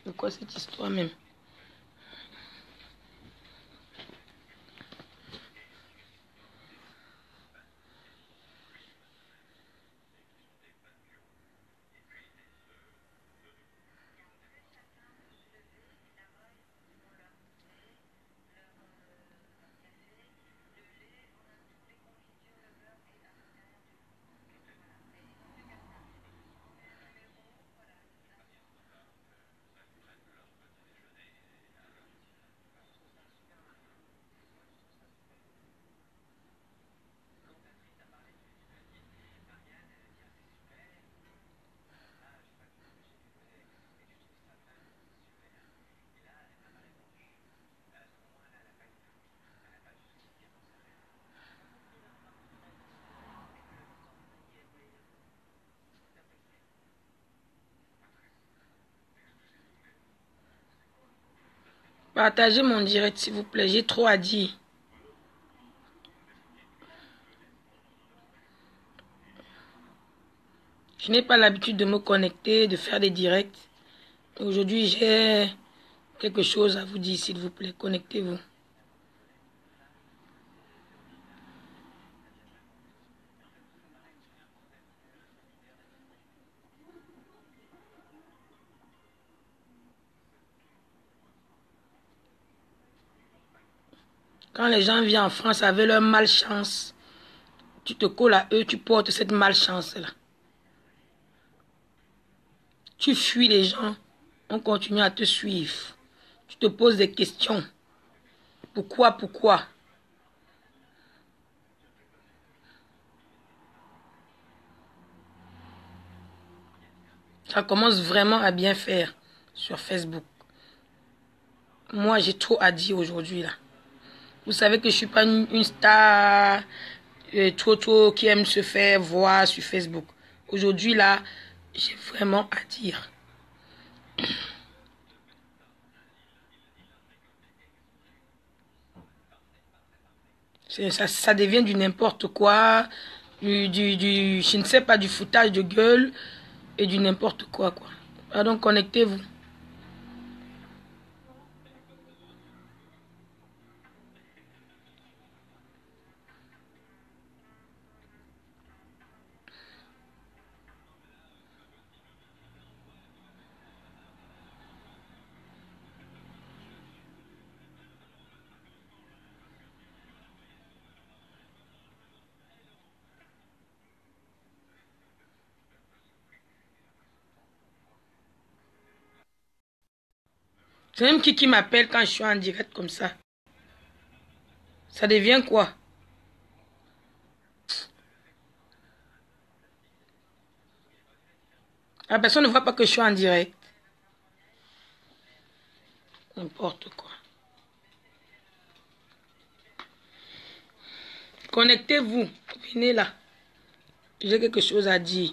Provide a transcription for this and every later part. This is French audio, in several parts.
C'est quoi cette histoire même? Partagez mon direct, s'il vous plaît. J'ai trop à dire. Je n'ai pas l'habitude de me connecter, de faire des directs. Aujourd'hui, j'ai quelque chose à vous dire, s'il vous plaît. Connectez-vous. Quand les gens viennent en France avec leur malchance, tu te colles à eux, tu portes cette malchance-là. Tu fuis les gens, on continue à te suivre. Tu te poses des questions. Pourquoi? Ça commence vraiment à bien faire sur Facebook. Moi, j'ai trop à dire aujourd'hui, là. Vous savez que je ne suis pas une star trop qui aime se faire voir sur Facebook. Aujourd'hui, là, j'ai vraiment à dire. Ça devient du n'importe quoi, je ne sais pas, du foutage de gueule et du n'importe quoi. Alors, connectez-vous. C'est même qui m'appelle quand je suis en direct comme ça. Ça devient quoi? La personne ne voit pas que je suis en direct. N'importe quoi. Connectez-vous. Venez là. J'ai quelque chose à dire.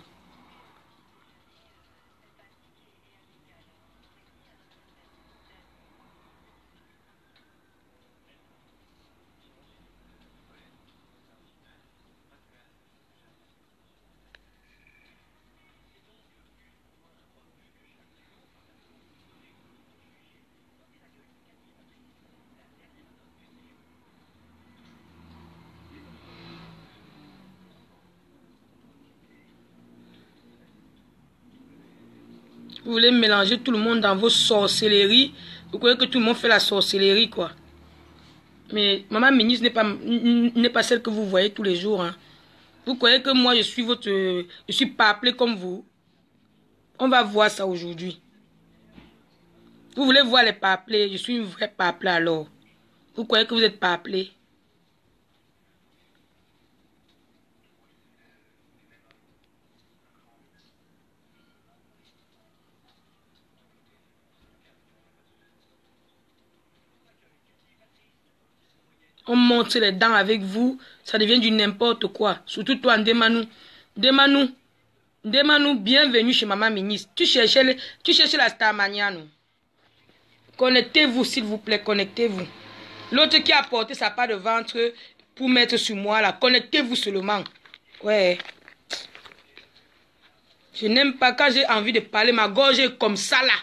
Vous voulez mélanger tout le monde dans vos sorcelleries. Vous croyez que tout le monde fait la sorcellerie, quoi. Mais maman ministre n'est pas celle que vous voyez tous les jours. Hein. Vous croyez que moi, je suis pas appelée comme vous. On va voir ça aujourd'hui. Vous voulez voir les pas appelés. Je suis une vraie pas appelée alors. Vous croyez que vous n'êtes pas appelé? On monte les dents avec vous, ça devient du n'importe quoi. Surtout toi, Ndemanou. Ndemanou, bienvenue chez Maman Ministre. Tu cherchais la Starmania, non? Connectez-vous, s'il vous plaît, connectez-vous. L'autre qui a porté sa part de ventre pour mettre sur moi, là, connectez-vous seulement. Ouais. Je n'aime pas quand j'ai envie de parler, ma gorge est comme ça, là.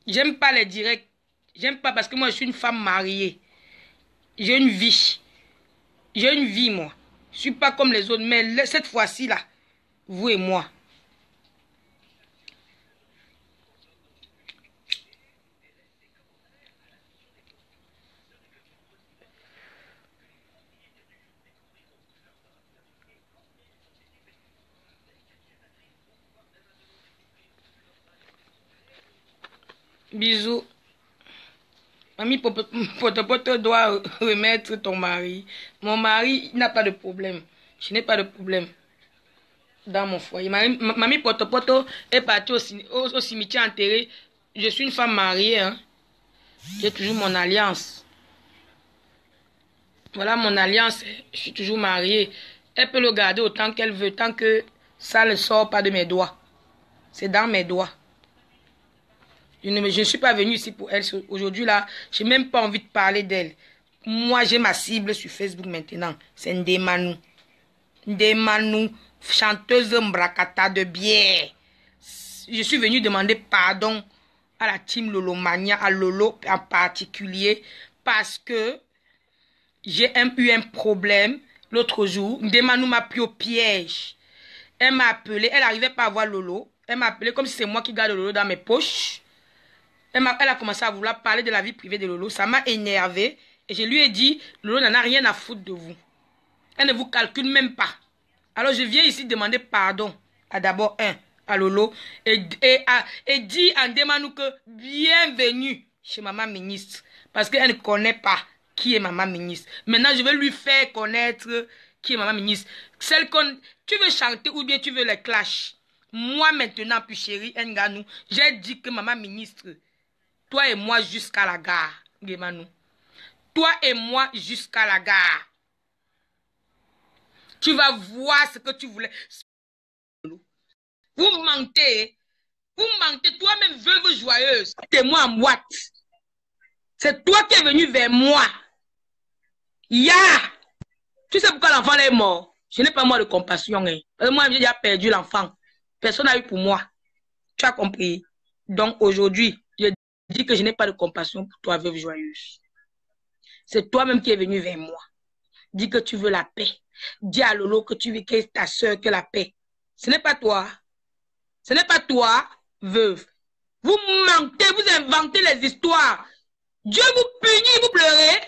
J'aime pas les directs. J'aime pas parce que moi, je suis une femme mariée. J'ai une vie. J'ai une vie, moi. Je suis pas comme les autres. Mais cette fois-ci, là, vous et moi. Bisous. Mamie Potopoto doit remettre ton mari. Mon mari n'a pas de problème. Je n'ai pas de problème dans mon foyer. Mamie Potopoto est partie au cimetière enterré. Je suis une femme mariée. Hein. J'ai toujours mon alliance. Voilà mon alliance. Je suis toujours mariée. Elle peut le garder autant qu'elle veut, tant que ça ne sort pas de mes doigts. C'est dans mes doigts. Je ne suis pas venue ici pour elle. Aujourd'hui, là, je n'ai même pas envie de parler d'elle. Moi, j'ai ma cible sur Facebook maintenant. C'est Ndemanou. Ndemanou, chanteuse mbrakata de bière. Je suis venue demander pardon à la team Lolomania, à Lolo en particulier, parce que j'ai eu un problème l'autre jour. Ndemanou m'a pris au piège. Elle m'a appelé, elle n'arrivait pas à voir Lolo. Elle m'a appelé comme si c'est moi qui garde Lolo dans mes poches. Elle a commencé à vouloir parler de la vie privée de Lolo. Ça m'a énervé. Et je lui ai dit, Lolo n'en a rien à foutre de vous. Elle ne vous calcule même pas. Alors je viens ici demander pardon à d'abord à Lolo. Et dit à Ndemanou que bienvenue chez Maman Ministre. Parce qu'elle ne connaît pas qui est Maman Ministre. Maintenant, je vais lui faire connaître qui est Maman Ministre. Tu veux chanter ou bien tu veux les clash. Moi maintenant, puis chérie Nganou, j'ai dit que Maman Ministre, toi et moi jusqu'à la gare, Ndemanou. Toi et moi jusqu'à la gare. Tu vas voir ce que tu voulais. Vous mentez. Vous mentez. Toi-même, veuve joyeuse. C'est moi en boîte. C'est toi qui es venu vers moi. Ya! Tu sais pourquoi l'enfant est mort? Je n'ai pas moi de compassion. Hein. Moi, j'ai déjà perdu l'enfant. Personne n'a eu pour moi. Tu as compris? Donc aujourd'hui, je dis que je n'ai pas de compassion pour toi, veuve joyeuse. C'est toi-même qui es venu vers moi. Dis que tu veux la paix. Dis à Lolo que tu veux que ta soeur que la paix. Ce n'est pas toi. Ce n'est pas toi, veuve. Vous mentez, vous inventez les histoires. Dieu vous punit, vous pleurez.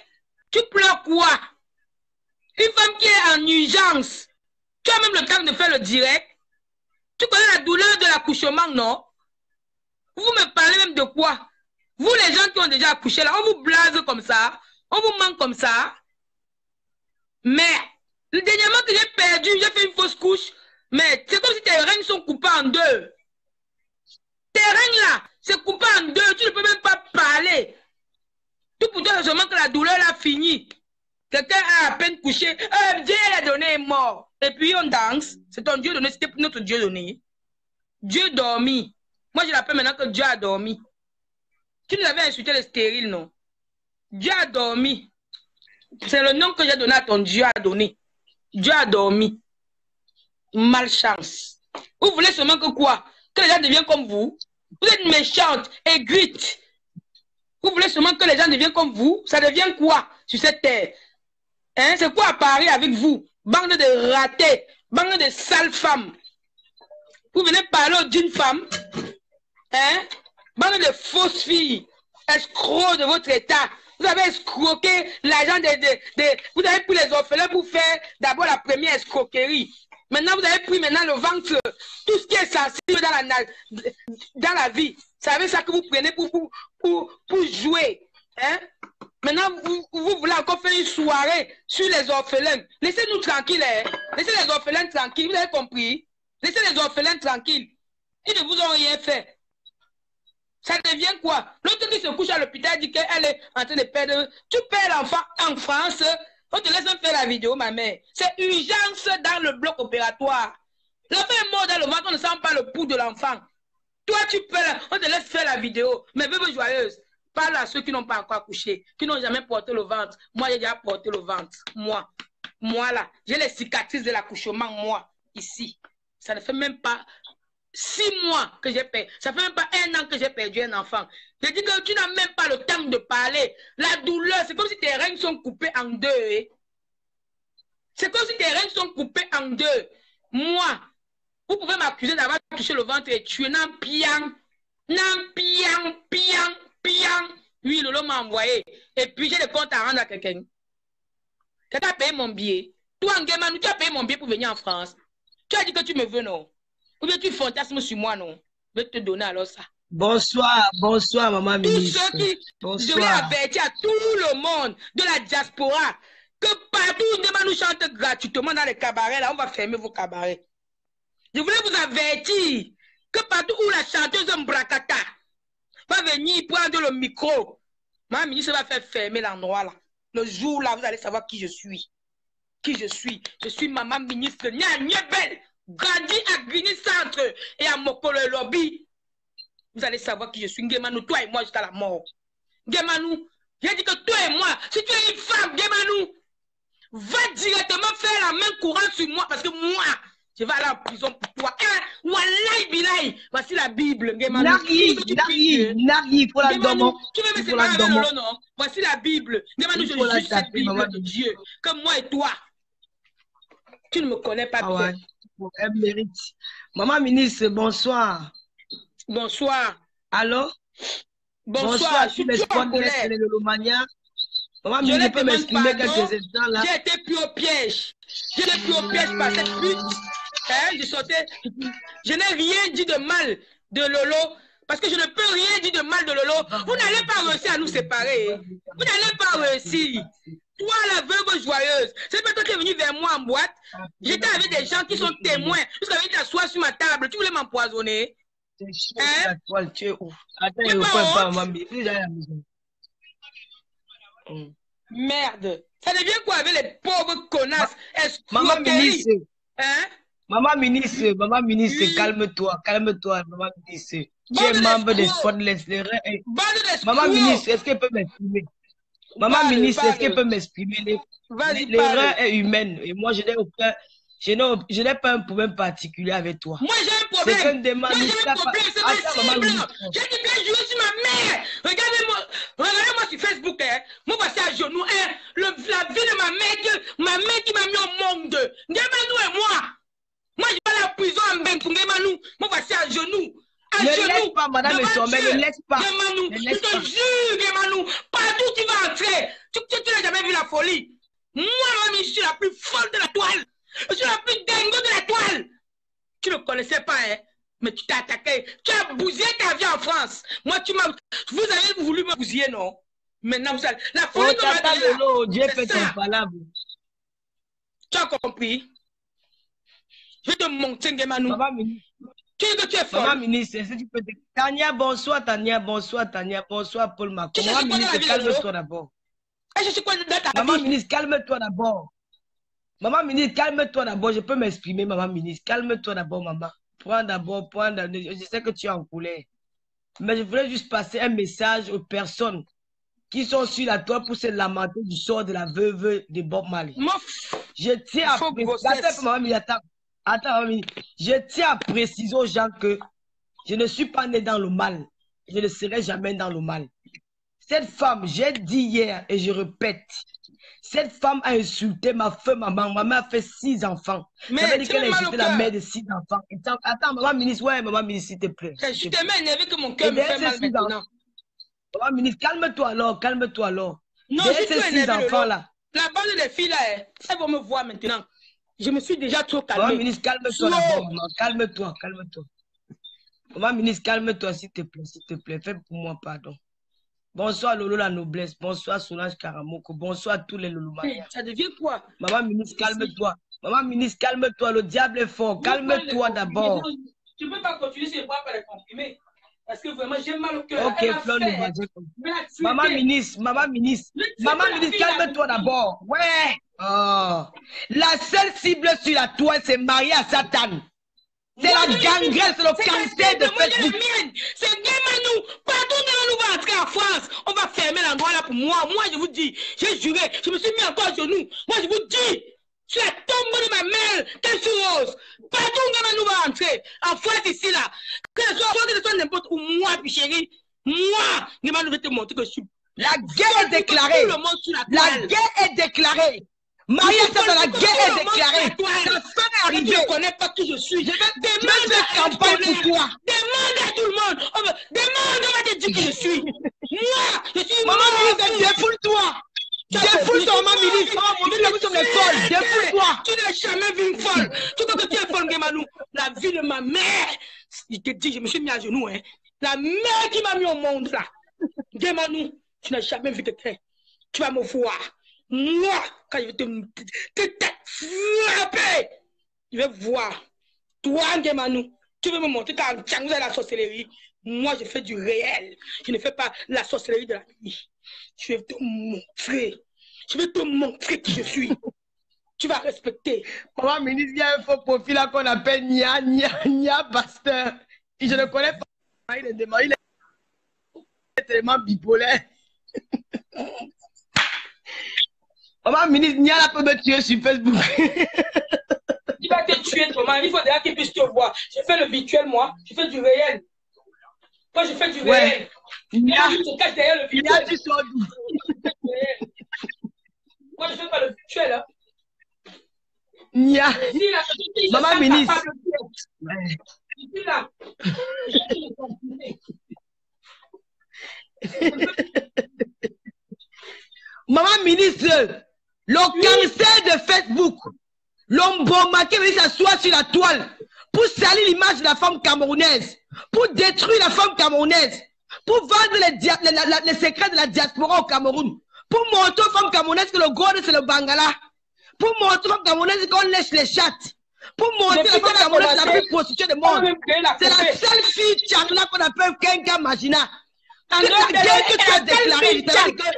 Tu pleures quoi? Une femme qui est en urgence. Tu as même le temps de faire le direct. Tu connais la douleur de l'accouchement, non? Vous me parlez même de quoi? Vous, les gens qui ont déjà accouché, là, on vous blase comme ça. On vous manque comme ça. Mais, le dernièrement que j'ai perdu, j'ai fait une fausse couche. Mais c'est comme si tes règnes sont coupés en deux. Tes règnes là, c'est coupé en deux. Tu ne peux même pas parler. Tout pour toi, c'est seulement que la douleur a fini. Quelqu'un a à peine couché. Dieu l'a donné est mort. Et puis on danse. C'est ton Dieu donné, c'était notre Dieu donné. Dieu dormi. Moi, je l'appelle maintenant que Dieu a dormi. Tu nous avais insulté le stérile, non? Dieu a dormi. C'est le nom que j'ai donné à ton Dieu a donné. Dieu a dormi. Malchance. Vous voulez seulement que quoi? Que les gens deviennent comme vous? Vous êtes méchante, aigritte. Vous voulez seulement que les gens deviennent comme vous? Ça devient quoi sur cette terre? Hein? C'est quoi à Paris avec vous? Bande de ratés, bande de sales femmes. Vous venez parler d'une femme? Hein? Bande de fausses filles, escrocs de votre état. Vous avez escroqué l'argent vous avez pris les orphelins pour faire d'abord la première escroquerie. Maintenant, vous avez pris maintenant le ventre, tout ce qui est sensible dans la vie. C'est ça que vous prenez pour jouer. Hein? Maintenant, vous voulez encore faire une soirée sur les orphelins. Laissez-nous tranquilles. Hein? Laissez les orphelins tranquilles. Vous avez compris? Laissez les orphelins tranquilles. Ils ne vous ont rien fait. Ça devient quoi? L'autre qui se couche à l'hôpital dit qu'elle est en train de perdre. Tu perds l'enfant en France. On te laisse faire la vidéo, ma mère. C'est urgence dans le bloc opératoire. L'enfant est mort dans le ventre, on ne sent pas le pouls de l'enfant. Toi, tu perds, on te laisse faire la vidéo. Mais veuve joyeuse, parle à ceux qui n'ont pas encore accouché, qui n'ont jamais porté le ventre. Moi, j'ai déjà porté le ventre. Moi là, j'ai les cicatrices de l'accouchement, moi, ici. Ça ne fait même pas 6 mois que j'ai perdu. Ça fait même pas 1 an que j'ai perdu un enfant. Je dis que tu n'as même pas le temps de parler. La douleur, c'est comme si tes règles sont coupées en deux. Eh? C'est comme si tes règles sont coupées en deux. Moi, vous pouvez m'accuser d'avoir touché le ventre et tué. Non, piang. Oui, Lolo m'a envoyé. Et puis j'ai le compte à rendre à quelqu'un. Quelqu'un a payé mon billet. Toi, Nguemanou, tu as payé mon billet pour venir en France. Tu as dit que tu me veux, non? Ou bien tu fantasmes sur moi, non? Je vais te donner alors ça. Bonsoir, maman ministre. Tous ceux qui, bonsoir. Je voulais avertir à tout le monde de la diaspora que partout où Nguemanou chante gratuitement dans les cabarets, là, on va fermer vos cabarets. Je voulais vous avertir que partout où la chanteuse Mbrakata va venir prendre le micro, ma ministre va faire fermer l'endroit là. Le jour là, vous allez savoir qui je suis. Qui je suis. Je suis maman ministre Nya Niebel, grandi à Grigny Centre et à Mokolo Lobby. Vous allez savoir qui je suis. Nguemanou, toi et moi jusqu'à la mort. Nguemanou, j'ai dit que toi et moi, si tu es une femme, Nguemanou, va directement faire la main courante sur moi parce que moi, je vais aller en prison pour toi. Wallahi bilahi, voici la Bible. Nari, pour la domo. Tu veux me séparer avec Lolo, non? Voici la Bible. Nguemanou, je juge cette Bible de Dieu. Comme moi et toi. Tu ne me connais pas. Ah ouais, elle mérite. Maman ministre, bonsoir. Bonsoir. Allô? Bonsoir. Je suis en colère. Maman ministre, je peux m'exprimer quelques instants là. J'ai été pris au piège. J'ai été pris au piège par cette pute. Je n'ai rien dit de mal de Lolo. Parce que je ne peux rien dire de mal de Lolo. Vous n'allez pas réussir à nous séparer. Vous n'allez pas réussir. Toi, la veuve joyeuse, c'est pas toi qui es venu vers moi en boîte. J'étais avec des gens qui sont témoins. Jusqu'à venir t'asseoir sur ma table. Tu voulais m'empoisonner. Hein? Tu es ouf. Attends, je ne pas, maman. Merde. Ça devient quoi avec les pauvres connasses? Maman ministre. Hein? Maman ministre, oui. calme-toi, maman ministre. Tu es membre des Spotless. Maman ministre, est-ce qu'elle peut m'exprimer? Maman ministre, est-ce qu'elle peut m'exprimer? L'erreur est humaine et moi je n'ai pas un problème particulier avec toi. Moi j'ai un problème. Moi j'ai un problème, c'est possible. J'ai dit bien jouer sur ma mère. Regardez-moi sur Facebook. Hein. Moi voici à genoux. Hein. La vie de ma mère qui m'a mis au monde. Nguemanou et moi. Moi je vais à la prison en bain pour Nguemanou. Moi voici à genoux. Ne laisse pas, madame et son mère, ne laisse pas. Nguemanou, je te jure, Nguemanou, partout tu vas entrer. Tu n'as jamais vu la folie. Moi, je suis la plus folle de la toile. Je suis la plus dingo de la toile. Tu ne connaissais pas, hein? Mais tu t'es attaqué. Tu as bousillé ta vie en France. Moi, vous avez voulu me bousiller, non? Maintenant, vous allez. La folie que Dieu fait ton palabre. Tu as compris? Je vais te montrer, Nguemanou. Tu es folle. Maman ministre, est-ce que tu peux te... Tania, bonsoir, bonsoir, Paul Macron. Maman ministre, calme-toi d'abord. Maman ministre, calme-toi d'abord. Maman ministre, calme-toi d'abord. Je peux m'exprimer, maman ministre. Calme-toi d'abord, maman. Prends d'abord. Je sais que tu es en colère. Mais je voulais juste passer un message aux personnes qui sont sur la toile pour se lamenter du sort de la veuve de Bob Marley. Je tiens à préciser. Attends, je tiens à préciser aux gens que je ne suis pas né dans le mal. Je ne serai jamais dans le mal. Cette femme, j'ai dit hier et je répète, cette femme a insulté ma maman. Ma mère a fait 6 enfants. Mais ça veut dire qu'elle a insulté la mère de 6 enfants. Attends, maman ministre, maman ministre, s'il te plaît. Je t'ai même énervé que mon cœur me fait mal maintenant. Maman ministre, calme-toi alors. Non, je suis 6 enfants là. La bande des filles là, elles vont me voir maintenant. Je me suis déjà trop calmé. Maman ministre, calme-toi d'abord, maman. Calme-toi. Maman ministre, calme-toi, s'il te plaît. Fais pour moi, pardon. Bonsoir Lolo la noblesse. Bonsoir Solange Karamoko. Bonsoir tous les Loloumaya. Ça devient quoi? Maman ministre, calme-toi. Maman ministre, calme-toi. Le diable est fort. Calme-toi d'abord. Tu ne peux pas continuer ces bois par les comprimer. Parce que vraiment, j'ai mal au cœur. Ok, maman ministre, calme-toi d'abord. Ouais. Oh. La seule cible sur la toile, c'est Marie à Satan. C'est la gangrène, c'est le cancer de Facebook. C'est Nguemanou. Partout où Nguemanou va entrer en France, on va fermer l'endroit là pour moi. Moi, je vous dis, j'ai juré, je me suis mis encore à genoux. Moi, je vous dis, sur la tombe de ma mère, Tessou Rose, partout où Nguemanou va entrer. Envoie ici là. Que ce soit n'importe où, moi, puis chérie. Moi, je vais te montrer que je suis. La guerre est déclarée. La guerre est déclarée. Maria Satan, la guerre est déclarée. Ta fin est arrivée. Je ne connais pas qui je suis. Je vais faire campagne pour toi. Demande à tout le monde. Demande, on va te dire que je suis. Moi, je suis. Maman ministre, défoule-toi. Défoule-toi, maman ministre. Maman ministre, nous sommes les folles. Défoule-toi. Tu n'as jamais vu une folle. Tu crois que tu es folle, Gemanou. La vie de ma mère. Je te dis, je me suis mis à genoux. Hein. La mère qui m'a mis au monde là. Gemanou, tu n'as jamais vu quelqu'un. Tu vas me voir. Moi, quand je vais te frapper, je vais voir. Toi, Gemanou, tu veux me montrer quand vous avez la sorcellerie. Moi, je fais du réel. Je ne fais pas la sorcellerie de la nuit. Je vais te montrer. Je vais te montrer qui je suis. Tu vas respecter. Maman ministre, il y a un faux profil là qu'on appelle Nia Pasteur. Et je ne connais pas. Il est tellement bipolaire. Maman ministre, Nia là peut me tuer sur Facebook. Il va te tuer, Thomas. Il faut déjà qu'il puisse te voir. Je fais le virtuel, moi. Je fais du réel. Moi, je fais du réel. Nia, je te cache derrière le virtuel. Nia, tu sors d'où? Moi, je fais pas le virtuel. Hein. Nia. Maman ministre. Je suis là. Maman ministre, le cancer de Facebook, l'homme bombardier veut s'asseoir sur la toile pour salir l'image de la femme camerounaise, pour détruire la femme camerounaise, pour vendre les secrets de la diaspora au Cameroun, pour montrer aux femmes camerounaises que le gold c'est le Bangala, pour montrer aux femmes camerounaises qu'on lèche les chattes, pour montrer la femme camerounaise la plus prostituée du monde. C'est la seule fille Tchangla qu'on appelle Kenka Magina. La guerre que tu as déclarée,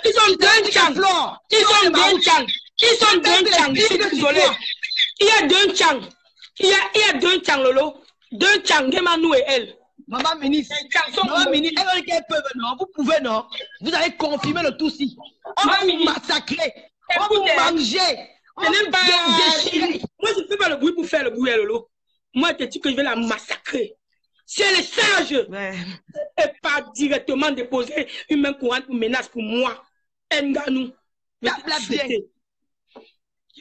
ils sont deux Tchang. Ils sont deux Tchang. Ils sont deux Tchang. Je suis désolé. Il y a deux Tchang. Il y a deux Tchang, Lolo. Deux Tchang, Gemanou et elle. Maman ministre, maman ministre, elle peut, non, vous pouvez, non. Vous allez confirmer le tout si. On va vous massacrer. On va vous manger. Moi, je ne fais pas le bruit pour faire le bruit, Lolo. Moi, je te dis que je vais la massacrer. Si elle est sage, et pas directement déposer une main courante pour menace pour moi. Nganou. Je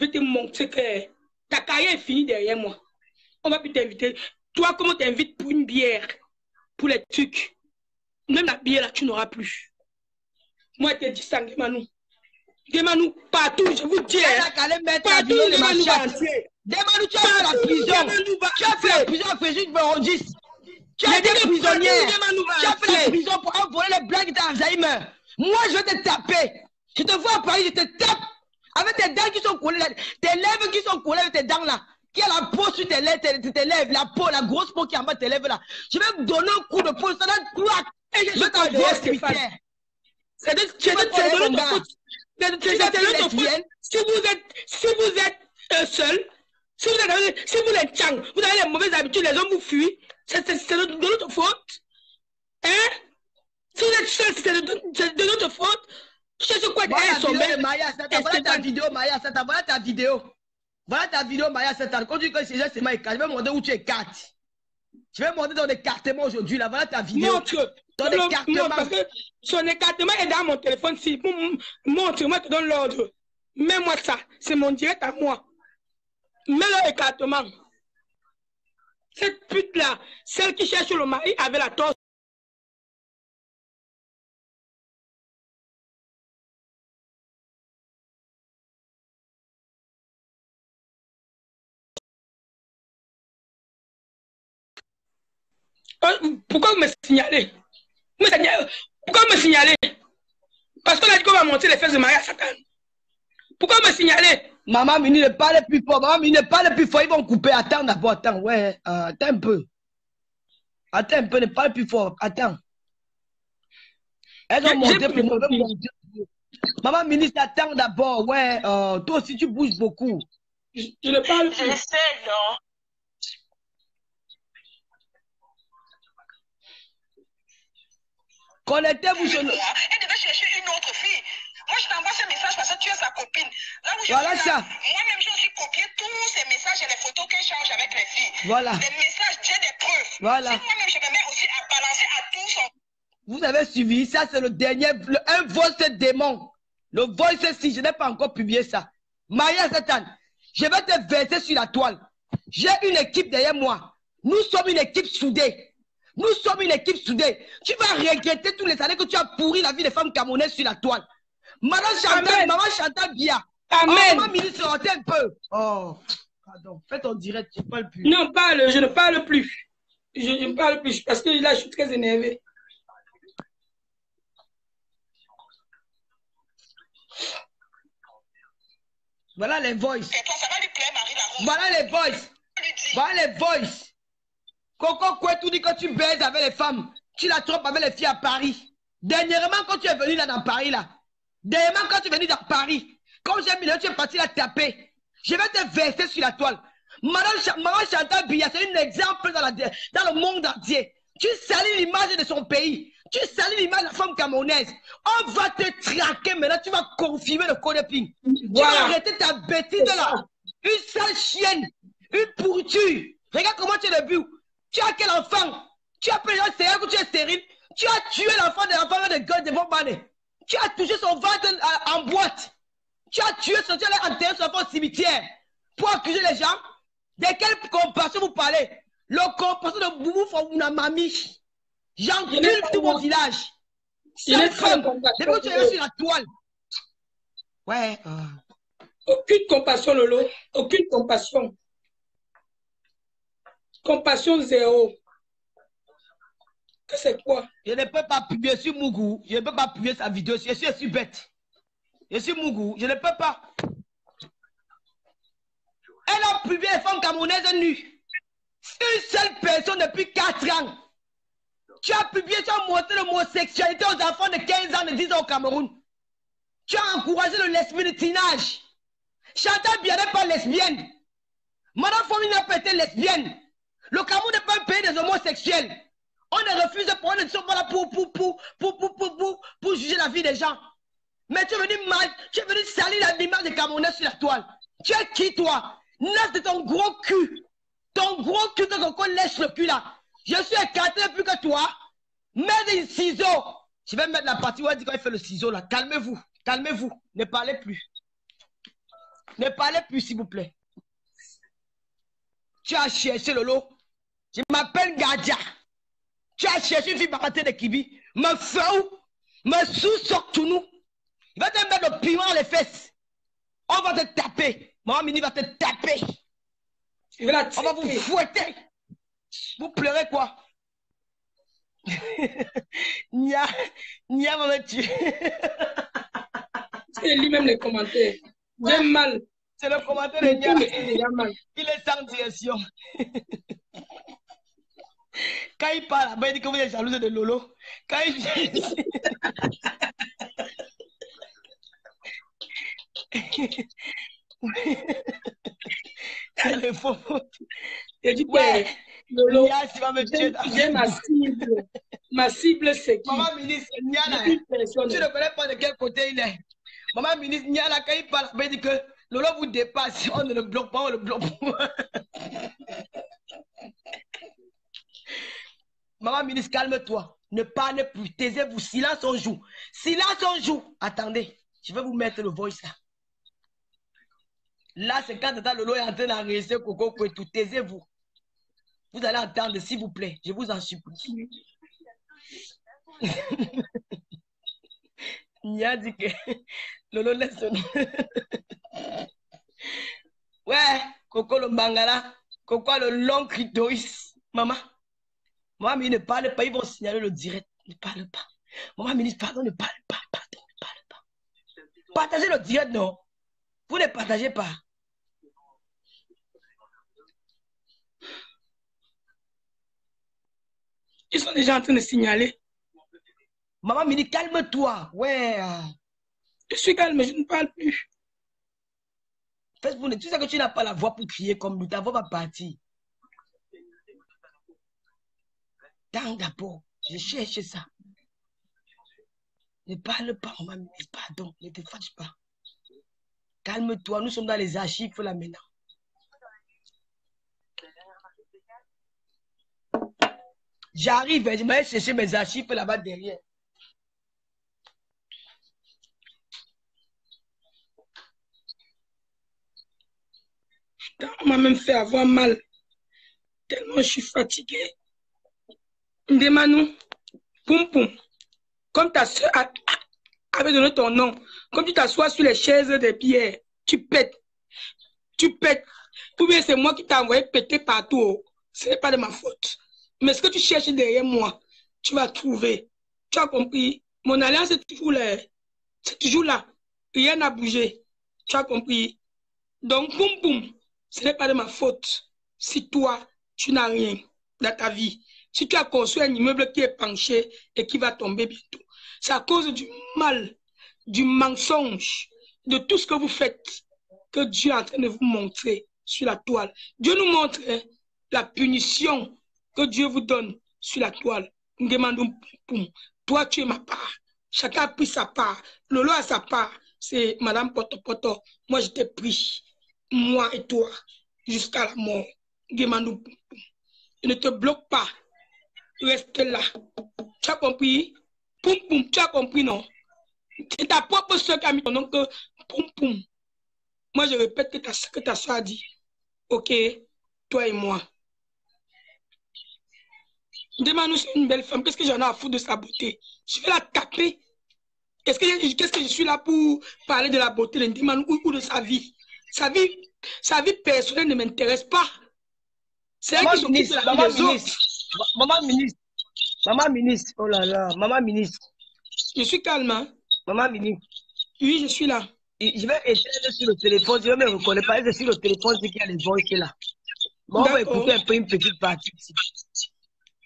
vais te montrer que ta carrière est finie derrière moi. On va plus t'inviter. Toi, comment t'invites pour une bière, pour les trucs? Même la bière, là, tu n'auras plus. Moi, je te dis ça, Gemanou. Gemanou, partout, je vous dis. Partout, Gemanou va entrer. Gemanou, tu as fait la prison. Tu as fait la prison à Fréjus Verondis. Tu as été prisonnière. Tu as fait la prison pour envoyer les blagues d'Alzheimer. Moi, je vais te taper. Je te vois à Paris, je te tape. Avec tes dents qui sont collées là. Tes lèvres qui sont collées avec tes dents là. Qui a la peau sur tes lèvres, la peau, la grosse peau qui est en bas de tes lèvres là. Je vais me donner un coup de peau, ça va te cloître. Et je vais t'envoyer à Stéphane. C'est de notre faute. Si vous êtes seul, si vous êtes Tchang, vous avez les mauvaises habitudes, les hommes vous fuient. C'est de notre faute. Hein? Si vous êtes seul, c'est de notre faute. Je sais quoi voilà ta vidéo, Maya Satan. Voilà ta vidéo. Voilà ta vidéo, Maya Satan. Quand tu dis que c'est juste Maya, je vais montrer où tu écartes. Je vais montrer ton écartement aujourd'hui. Là, voilà ta vidéo. Montre. Ton écartement. Parce que son écartement est dans mon téléphone. Si, montre, moi, je te donne l'ordre. Mets-moi ça. C'est mon direct à moi. Mets-le écartement. Cette pute-là, celle qui cherche le mari avec la torse. Pourquoi vous me signalez? Pourquoi vous me signalez? Parce qu'on a dit qu'on va monter les fesses de Maria Satan. Pourquoi vous me signalez? Maman Mini ne parle plus fort. Maman Mini ne parle plus fort. Ils vont couper. Attends d'abord. Attends. Ouais. Attends un peu. Attends un peu. Ne parle plus fort. Attends. Elles ont monté pour moi. Maman ministre, attends d'abord. Ouais. Toi aussi, tu bouges beaucoup. Je ne parle plus. Je sais, non? Connectez-vous sur nous. Elle devait chercher une autre fille. Moi, je t'envoie ce message parce que tu es sa copine. Là où je voilà suis ça. Moi-même, je suis copié tous ces messages et les photos qu'elle change avec les filles. Voilà. Des messages Voilà. Si moi-même, je me mets aussi à balancer à tout son... Vous avez suivi, ça c'est le dernier, un voice démon. Le voice, si je n'ai pas encore publié ça. Maria Satan, je vais te verser sur la toile. J'ai une équipe derrière moi. Nous sommes une équipe soudée. Nous sommes une équipe soudée. Tu vas regretter tous les années que tu as pourri la vie des femmes camerounaises sur la toile. Madame Chantal, maman Chantal Bia. Amen. Oh, maman ministre, sortez un peu. Oh, pardon. Fais ton direct, tu ne parles plus. Non, parle, je ne parle plus. Je ne parle plus parce que là, je suis très énervé. Voilà les voices. Et toi, ça va lui plaire, Marie Larousse. Voilà les voices. Voilà les voices. Coco Kouetou dit que tu baises avec les femmes. Tu la trompes avec les filles à Paris. Dernièrement, quand tu es venu là dans Paris, là. Dernièrement, quand tu es venu dans Paris, comme j'ai mis là, tu es parti la taper. Je vais te verser sur la toile. Maman Chantal Biya, c'est un exemple dans le monde entier. Tu salis l'image de son pays. Tu salis l'image de la femme camerounaise. On va te traquer maintenant. Tu vas confirmer le codeping. Voilà. Tu vas arrêter ta bêtise là. Une sale chienne. Une pourriture. Regarde comment tu es debout. Tu as quel enfant? Tu as pris un sérieux que tu es stérile. Tu as tué l'enfant de God de Bombane. Tu as touché son ventre en boîte. Tu as tué son tu as enterré son enfant au cimetière. Pour accuser les gens. De quelle compassion vous parlez? Le compassion de Boubou Founa Mami. J'encule tout mon village. Cette femme, depuis que tu es sur la toile. Ouais. Aucune compassion, Lolo. Aucune compassion. Compassion zéro. Que c'est quoi? Je ne peux pas publier sur Mougou. Je ne peux pas publier sa vidéo. Je suis bête. Je suis Mougou. Je ne peux pas. Elle a publié les femmes camerounaises nues. Une seule personne depuis 4 ans. Tu as publié, tu as montré l'homosexualité aux enfants de 15 ans, de 10 ans au Cameroun. Tu as encouragé le lesbianisme. Chantal Biya n'est pas lesbienne. Madame Fomi n'a pas été lesbienne. Le Cameroun n'est pas un pays des homosexuels. On ne refuse pas, on ne sont pas là pour juger la vie des gens. Mais tu es venu salir l'image des Camerounais sur la toile. Tu es qui toi? Nas de ton gros cul. Ton gros cul que qu'on laisse le cul là. Je suis écarté plus que toi. Mets des ciseaux. Je vais mettre la partie où elle dit quand il fait le ciseau là. Calmez-vous. Calmez-vous. Ne parlez plus. Ne parlez plus s'il vous plaît. Tu as cherché Lolo. Je m'appelle Gadia. Tu as cherché une fille baratée de Kibi. Me feu. Me sous-sort-nous. Il va te mettre le piment dans les fesses. On va te taper. Maman Mini va te taper. On va vous fouetter. Vous pleurez quoi? Nia va me tuer. C'est lui-même les commentaires. J'aime mal. C'est le commentaire de Nia. Il est sans direction. Quand il parle, il dit que vous êtes jalouse de Lolo. Quand il il est faux. Il dit ouais. Lolo, j'ai ma cible. Ma cible, c'est qui? Maman ministre, Niala, tu ne connais pas de quel côté il est. Maman ministre, Niala, quand il parle, il dit que Lolo vous dépasse. On ne le bloque pas, on le bloque pas. Maman ministre, calme-toi. Ne parlez plus. Taisez-vous. Silence, on joue. Silence, on joue. Attendez, je vais vous mettre le voice là. Là, c'est quand Lolo est en train d'enregistrer Coco Kouetou. Taisez-vous. Vous allez entendre, s'il vous plaît. Je vous en supplie. Nia dit que Lolo laisse son... Ouais, Coco le Mangala. Coco le long clitoris. Maman. Maman, mais ne parle pas. Ils vont signaler le direct. Ne parle pas. Maman, ministre, pardon, ne parle pas. Pardon, ne parle pas. Partagez le direct, non. Vous ne partagez pas. Ils sont déjà en train de signaler. Maman Mini, calme-toi. Ouais. Je suis calme, je ne parle plus. Facebook, tu sais que tu n'as pas la voix pour crier comme nous. Ta voix va partir. Tant d'abord, je cherche ça. Ne parle pas, maman Mini. Pardon, ne te fâche pas. Calme-toi, nous sommes dans les archives là maintenant. J'arrive, je vais chercher mes archives là-bas derrière. On m'a même fait avoir mal. Tellement je suis fatiguée. Ndemanou, poum poum. Comme ta soeur avait donné ton nom, comme tu t'assois sur les chaises des pierres, tu pètes. Tu pètes. Ou bien c'est moi qui t'ai envoyé péter partout. Ce n'est pas de ma faute. Mais ce que tu cherches derrière moi, tu vas trouver. Tu as compris? Mon alliance est toujours là. C'est toujours là. Rien n'a bougé. Tu as compris? Donc, boum, boum, ce n'est pas de ma faute. Si toi, tu n'as rien dans ta vie, si tu as construit un immeuble qui est penché et qui va tomber bientôt, c'est à cause du mal, du mensonge, de tout ce que vous faites que Dieu est en train de vous montrer sur la toile. Dieu nous montre la punition que Dieu vous donne sur la toile. Nous demandons, toi, tu es ma part. Chacun a pris sa part. Lolo a sa part. C'est Madame Poto Poto. Moi, je t'ai pris. Moi et toi. Jusqu'à la mort. Demandons, ne te bloque pas. Reste là. Tu as compris? Poum, poum. Tu as compris, non? C'est ta propre soeur qui a mis ton nom que poum, poum. Moi, je répète que ta soeur a dit. Ok, toi et moi. Demande-nous si c'est une belle femme. Qu'est-ce que j'en ai à foutre de sa beauté? Je vais la taper. Qu'est-ce que je suis là pour parler de la beauté de Ndemanou ou de sa vie? Sa vie personnelle ne m'intéresse pas. C'est elle qui s'occupe de la vie des autres. Maman ministre, oh là là, maman ministre. Je suis calme, hein? Maman ministre. Oui, je suis là. Je vais éteindre sur le téléphone, je ne me reconnais pas. C'est sur le téléphone qu'il y a les voix là. Bon, on va écouter un peu une petite partie ici.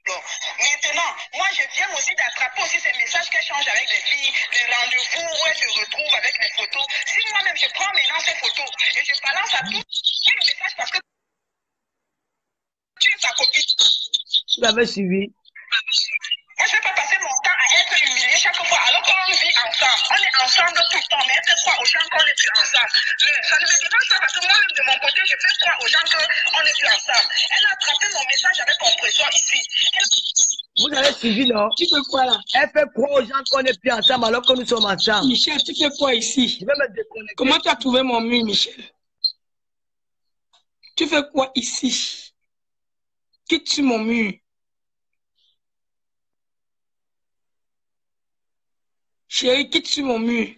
Maintenant, moi je viens aussi d'attraper aussi ces messages qu'elle change avec les filles, les rendez-vous où elle se retrouve avec les photos. Si moi-même je prends maintenant ces photos et je balance à tout le message parce que tu es sa copine. Vous l'avez suivi. Moi, je ne vais pas passer mon temps à être humilié chaque fois alors qu'on vit ensemble. On est ensemble tout le temps, mais elle fait croire aux gens qu'on n'est plus ensemble. Mais ça ne me dérange pas parce que moi-même de mon côté, je fais croire aux gens qu'on n'est plus ensemble. Elle a attrapé mon message avec compression ici. Vous avez suivi, non? Tu fais quoi là? Elle fait croire aux gens qu'on n'est plus ensemble alors que nous sommes ensemble. Michel, tu fais quoi ici? Je vais me déconnecter. Comment tu as trouvé mon mur, Michel? Tu fais quoi ici? Quitte sur mon mur. Chérie, quitte sur mon mur.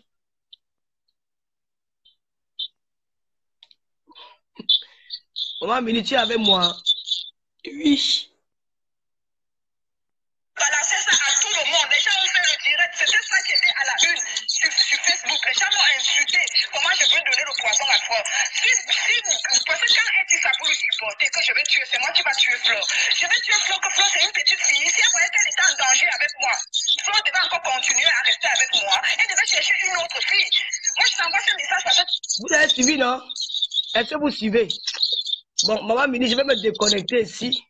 Maman Mini, tu es avec moi? Oui. Balancer ça à tout le monde. Les gens ont fait le direct. C'était ça qui était à la une sur Facebook. Les gens m'ont insulté. Comment je veux donner le poison à Flore? Parce que quand elle dit ça pour lui supporter, que je vais tuer, c'est moi qui va tuer Flore. Je vais tuer Flore, que Flore c'est une petite fille. Si elle voyait qu'elle était en danger avec moi, Flore devait encore continuer à rester avec moi. Elle devait chercher une autre fille. Moi, je t'envoie ce message parce que... Vous avez suivi, non? Est-ce que vous suivez? Bon, maman Mini, je vais me déconnecter ici.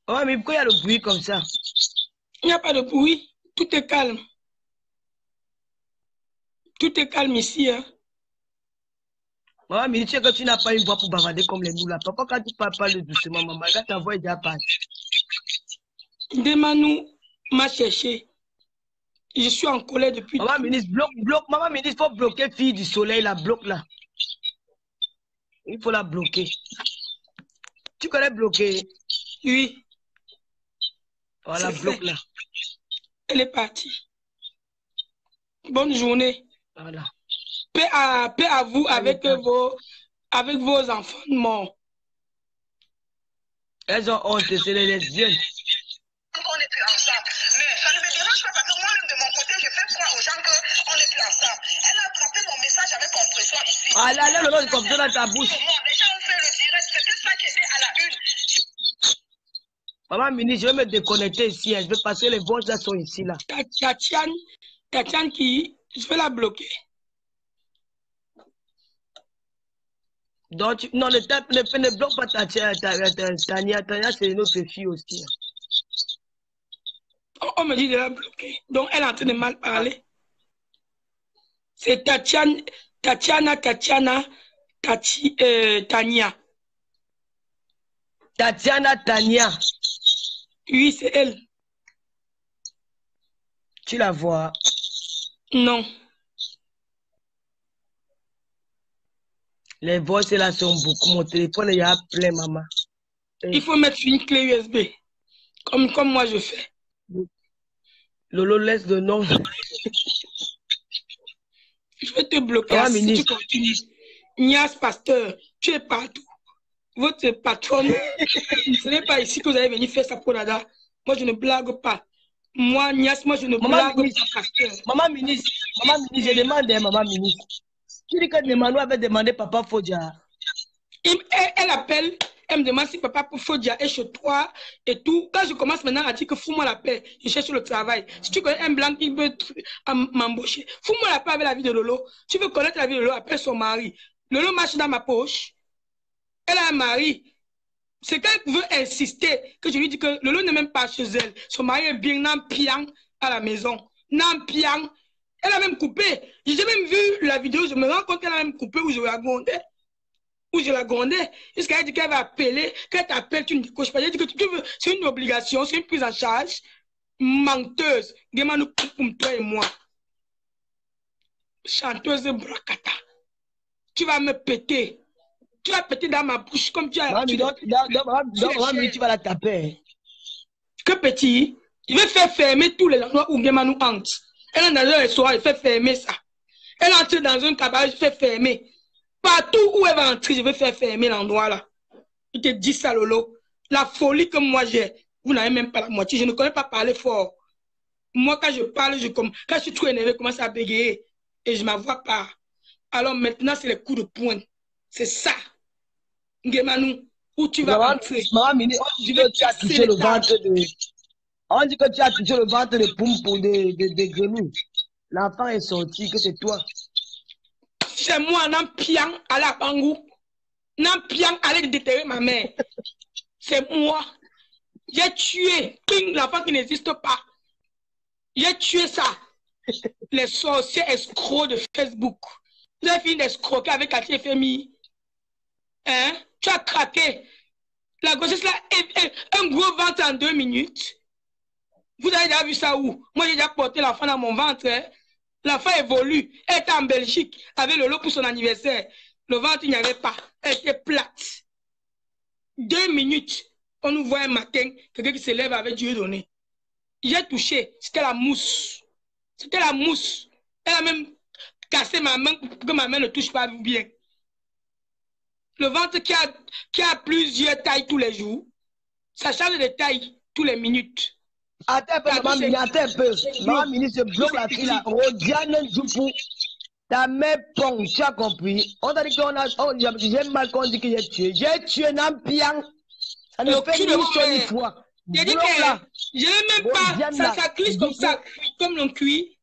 Maman Mini, pourquoi il y a le bruit comme ça? Il n'y a pas de bruit. Tout est calme. Tout est calme ici. Hein. Maman Mini, tu sais que tu n'as pas une voix pour bavarder comme les nous là. Papa, quand tu parles doucement, maman, quand ta voix est déjà partie. Ndemanou m'a cherché. Je suis en colère depuis... Maman ministre, bloque. Maman ministre, il faut bloquer fille du soleil, la bloque là. Il faut la bloquer. Tu connais bloquer? Oui. Voilà, bloque là. Elle est partie. Bonne journée. Voilà. Paix à vous avec vos enfants morts. Elles ont honte, c'est les lesbiennes. On n'est plus ensemble. Mais ça ne me dérange pas parce que moi-même de mon côté, je fais croire aux gens qu'on n'est plus ensemble. Elle a attrapé mon message avec compression ici. Ah là, le nom comme ça dans ta bouche. Les gens ont fait le direct, c'était ça qui était à la une. Maman Mini, je vais me déconnecter ici. Je vais passer les voix qui sont ici là. Tatiane qui, je vais la bloquer. Donc, non, ne bloque pas Tania. Tania, c'est une autre fille aussi. On me dit de la bloquer. Donc, elle est en train de mal parler. C'est Tatiana, Tania. Tatiana, Tania. Oui, c'est elle. Tu la vois? Non. Les voix là sont beaucoup. Mon téléphone il y a plein, maman. Il faut mettre une clé USB. Comme moi je fais. Lolo laisse le nom. Je vais te bloquer si tu continues. Nias Pasteur, tu es partout. Votre patronne, ce n'est pas ici que vous allez venir faire ça pour Nada. Moi, je ne blague pas. Moi, Nias, moi, je ne blague pas, Pasteur. Maman ministre, je demande, maman ministre. Tu dis que Nemano avait demandé Papa Fodia. Elle appelle, elle me demande si Papa Fodia est chez toi et tout. Quand je commence maintenant à dire que fous-moi la paix, je cherche le travail. Si tu connais un blanc qui veut m'embaucher, fous-moi la paix avec la vie de Lolo. Tu veux connaître la vie de Lolo, appelle son mari. Lolo marche dans ma poche. Elle a un mari. C'est qu'elle veut insister que je lui dis que Lolo n'est même pas chez elle. Son mari est bien Nampiang à la maison. Nampiang. Elle a même coupé. J'ai même vu la vidéo, je me rends compte qu'elle a même coupé où je la grondais. Où je la grondais. Jusqu'à elle dit qu'elle va appeler. Qu'elle t'appelle, tu ne décoches pas. Elle dit que tu veux. C'est une obligation, c'est une prise en charge. Menteuse. Demande-nous pour toi et moi. Chanteuse de Brakata. Tu vas me péter. Tu vas péter dans ma bouche comme tu as... Donc, tu vas la taper. Que petit, il veut faire fermer tous les endroits où Gema nous hante. Elle est dans un restaurant, il fait fermer ça. Elle entre dans un cabaret, il fait fermer. Partout où elle va entrer, je vais faire fermer l'endroit là. Je te dis ça, Lolo. La folie que moi j'ai, vous n'avez même pas la moitié. Je ne connais pas parler fort. Moi, quand je parle, quand je suis trop énervé, je commence à bégayer. Et je ne m'avoue pas. Alors maintenant, c'est les coups de poing. C'est ça. Ngemanou, où tu vas entrer. Maman ministre, on dit que tu as touché le ventre de... On dit que tu as touché le ventre de Pompon de Grenouille. L'enfant est sorti, que c'est toi. C'est moi, Nampiang, à la Bangou. Nampiang, allait déterrer ma mère. C'est moi. J'ai tué l'enfant qui n'existe pas. J'ai tué ça. Les sorciers escrocs de Facebook. Vous avez fini d'escroquer avec la FMI. Hein? Tu as craqué. La grossesse là, un gros ventre en 2 minutes. Vous avez déjà vu ça où? Moi, j'ai déjà porté l'enfant dans mon ventre. Hein? L'enfant évolue. Elle était en Belgique avec le lot pour son anniversaire. Le ventre, il n'y avait pas. Elle était plate. 2 minutes. On nous voit un matin, quelqu'un qui se lève avec Dieu donné. J'ai touché. C'était la mousse. C'était la mousse. Elle a même cassé ma main pour que ma main ne touche pas bien. Le ventre qui a plusieurs tailles tous les jours, ça change de taille tous les minutes. Attends un peu, maman ministre, je bloque la fille là. Rodiane Djoupou, ta mère pong, tu as compris? On t'a dit qu'on a, j'ai mal qu'on dit que j'ai tué. J'ai tué Nampiang. Ça ne fait ni chaud ni froid. J'ai dit que je n'ai même pas, ça glisse comme ça, comme l'on cuit.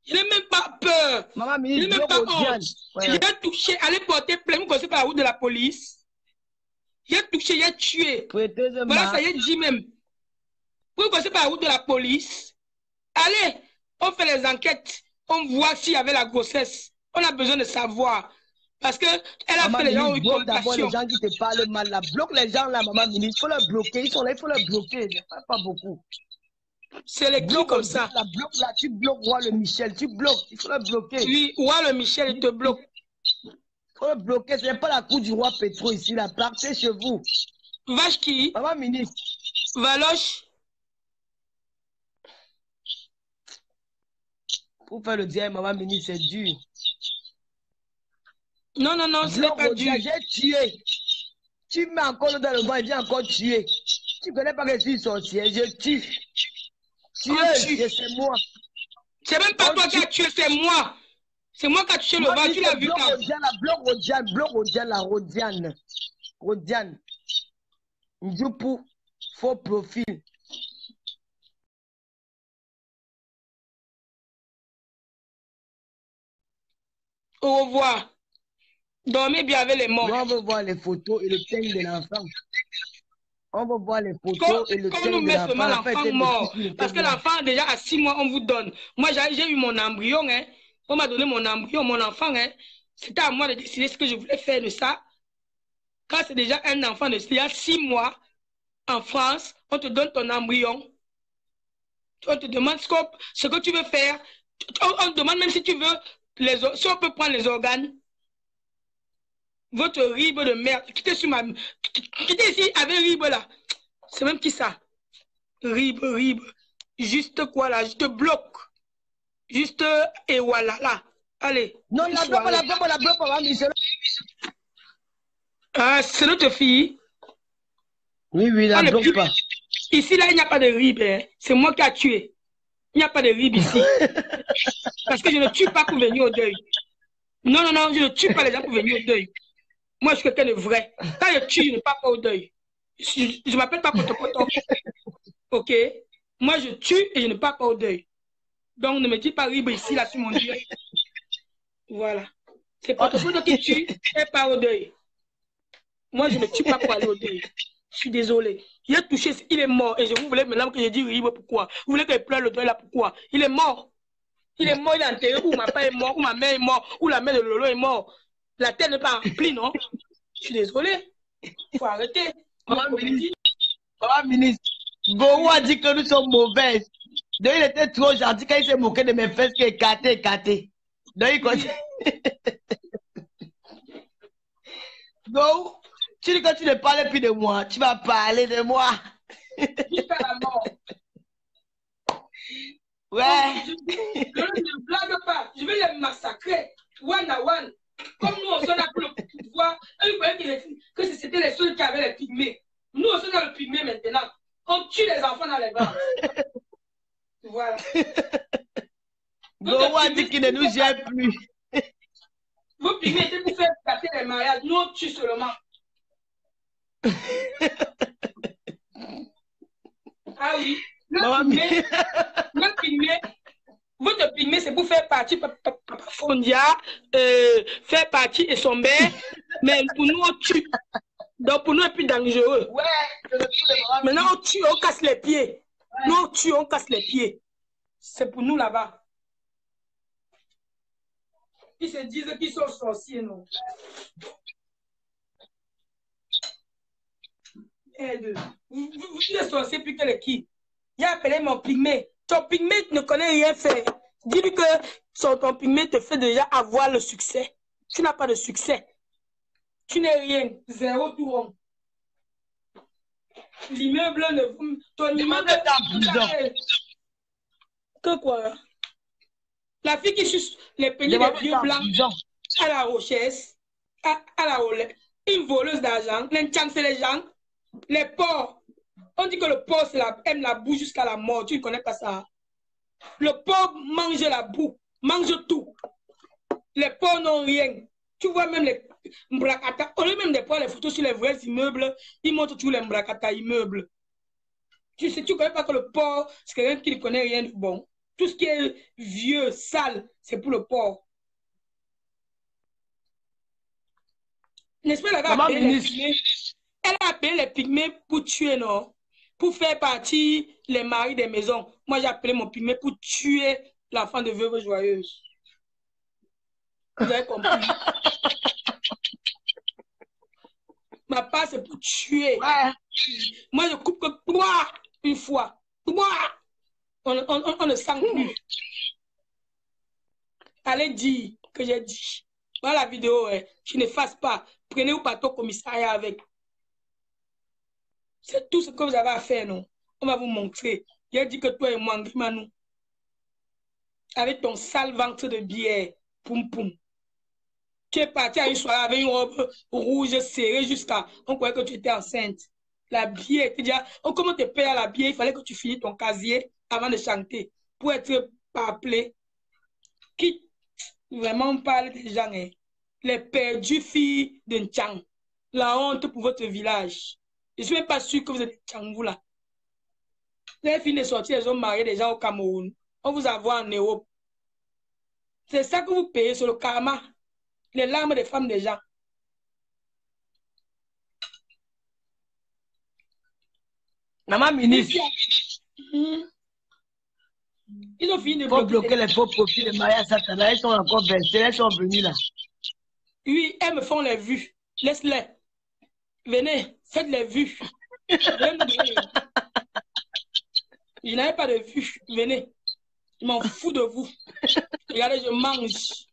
Je n'ai même pas peur. Maman je n'ai même pas honte. Ouais. J'ai touché, aller porter plainte, vous connaissez pas la route de la police. J'ai touché, j'ai tué. Voilà, ça y est dit même. Vous connaissez pas la route de la police. Allez, on fait les enquêtes. On voit s'il y avait la grossesse. On a besoin de savoir. Parce qu'elle a fait les gens qui ont d'abord les gens qui te parlent mal là. Bloque les gens là, maman ministre. Il faut les bloquer. Ils sont là, il faut les bloquer. Pas beaucoup. C'est les clics comme ça. La bloque là, tu bloques Roi le Michel. Tu bloques. Il faut le bloquer. Oui, Roi le Michel, il te bloque. Il faut le bloquer. Ce n'est pas la cour du roi Petro ici. La partez chez vous. Vache qui? Maman ministre. Valoche. Pour faire le diable, maman ministre, c'est dur. Non, ce n'est pas dur. J'ai tué. Tu mets encore dans le vent et viens encore tuer. Tu ne connais pas que je suis sorcière, je tue. Tuer, c'est moi. C'est même pas toi qui as tué, c'est moi. C'est moi qui ai tué le vent, tu l'as vu quand? Rodiane. Ndjoupou, faux profil. Au revoir. Dormez bien avec les morts. On va voir les photos et le thème de l'enfant. On va voir les photos et le thème de l'enfant. Comment nous met seulement l'enfant mort? Parce que l'enfant, déjà à 6 mois, on vous donne. Moi, j'ai eu mon embryon. Hein. On m'a donné mon embryon, mon enfant. Hein. C'était à moi de décider ce que je voulais faire de ça. Quand c'est déjà un enfant de 6 mois, en France, on te donne ton embryon. On te demande ce que tu veux faire. On te demande même si tu veux, si on peut prendre les organes. Votre ribe de merde. Quittez ici avec ribe là. C'est même qui ça? Ribe. Juste quoi là? Je te bloque. Juste et voilà là. Allez. Non, la bloque, maman ministre. Ah, c'est notre fille. Oui, la bloque pas. Ici, là, il n'y a pas de rib. Hein. C'est moi qui a tué. Il n'y a pas de rib ici. Parce que je ne tue pas pour venir au deuil. Non, je ne tue pas les gens pour venir au deuil. Moi, je suis quelqu'un de vrai. Quand je tue, je ne pars pas au deuil. Je ne m'appelle pas Poto. OK? Moi, je tue et je ne pars pas au deuil. Donc, ne me dis pas rib ici, là, sur mon Dieu. Voilà. C'est Poto qui tue et part au deuil. Moi, je ne tue pas pour aller au deuil. Je suis désolé. Il a touché, il est mort. Et je vous voulais maintenant que je dise rib, pourquoi? Vous voulez que je pleure le deuil là, pourquoi? Il est mort. Il est mort, il est enterré, ou ma père est mort, ou ma mère est morte, ou la mère de Lolo est morte. La terre n'est pas remplie, non? Je suis désolé. Il faut arrêter. Maman ministre, Goro a dit que nous sommes mauvaises. Donc il était trop gentil quand il s'est moqué de mes fesses qui est écarté. Donc il continue. Goro, tu dis que tu ne parles plus de moi, tu vas parler de moi. Jusqu'à la mort. Ouais. Je ne blague pas. Je vais les massacrer. One à one. Comme nous, on a pour le pouvoir. Eux, ils croyaient que c'était les seuls qui avaient les pygmées. Nous, on a le pygmée maintenant. On tue les enfants dans les bras. Voilà. Goro a dit qu'il ne nous gère plus. Vos pygmées étaient pour faire gâter les mariages. Nous, on tue seulement. Ah oui. Le pygmée, votre pygmée, c'est pour faire partie Fondia, faire partie et son mère, mais pour nous, on tue. Donc pour nous, c'est plus dangereux. Ouais. Maintenant, on tue, on casse les pieds. Nous, on tue, on casse les pieds. C'est pour nous là-bas. Ils se disent qu'ils sont sorciers, non? Vous êtes sorciers plus que les qui? Il a appelé mon pygmée. Ton pygmée ne connaît rien faire. Dis-lui que ton pygmée te fait déjà avoir le succès. Tu n'as pas de succès. Tu n'es rien. Zéro tout rond. L'immeuble ne... Ton immeuble est en prison. Que quoi? La fille qui suce les peignets des vieux blancs à la Rochesse, à la Olé, une voleuse d'argent, l'enchant c'est les gens, les porcs. On dit que le porc aime la boue jusqu'à la mort. Tu ne connais pas ça. Le porc mange la boue, mange tout. Les porcs n'ont rien. Tu vois même les mbrakata. Au lieu même de prendre les photos sur les vrais immeubles, ils montrent tous les mbrakata immeubles. Tu sais, tu ne connais pas que le porc, c'est quelqu'un qui ne connaît rien de bon. Tout ce qui est vieux, sale, c'est pour le porc. N'est-ce pas, elle a appelé les pygmées pour tuer, non? Pour faire partie les maris des maisons. Moi, j'ai appelé mon pygmée pour tuer l'enfant de veuve joyeuse. Vous avez compris? Ma part, c'est pour tuer. Ouais. Moi, je coupe que une fois. On ne sent plus. Allez dire que j'ai dit. Dans la vidéo, je ne fasse pas. Prenez-vous pas ton commissariat avec. C'est tout ce que vous avez à faire, non? On va vous montrer. Il a dit que toi et moi, nous, avec ton sale ventre de bière, poum poum. Tu es parti à une soirée avec une robe rouge serrée jusqu'à... On croyait que tu étais enceinte. La bière, tu dis, comment te payer la bière? Il fallait que tu finisses ton casier avant de chanter pour être appelé. Qui vraiment parle des gens, hein? Les perdues filles de N'Tchang. La honte pour votre village. Je ne suis même pas sûr que vous êtes Tchangou là. Les filles de sortie, elles ont marié des gens au Cameroun. On vous a vu en Europe. C'est ça que vous payez sur le karma. Les larmes des femmes des gens. Maman ministre. Ils ont fini de bloquer les faux profils de Maria Satana. Elles sont encore versées. Elles sont venues là. Oui, elles me font les vues. Laisse-les. Venez, faites les vues. Je n'avais pas de vue. Venez. Je m'en fous de vous. Regardez, je mange.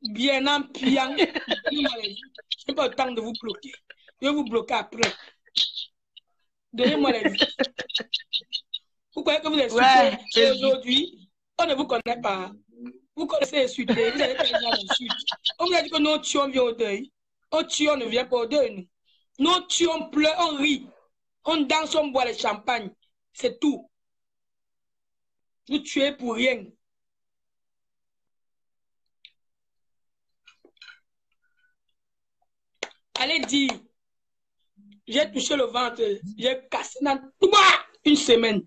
Bien en piant. Je n'ai pas le temps de vous bloquer. Je vais vous bloquer après. Donnez-moi les vues. Vous croyez que vous êtes insulté aujourd'hui? On ne vous connaît pas. Vous connaissez insulter. Vous n'avez pas les gens d'insultes. On vous a dit que nous tuons, on vient au deuil. On tue, on ne vient pas au deuil. Nous tuons, on pleure, on rit. On danse, on boit le champagne. C'est tout. Vous tuez pour rien. Allez dire, j'ai touché le ventre, j'ai cassé dans une semaine.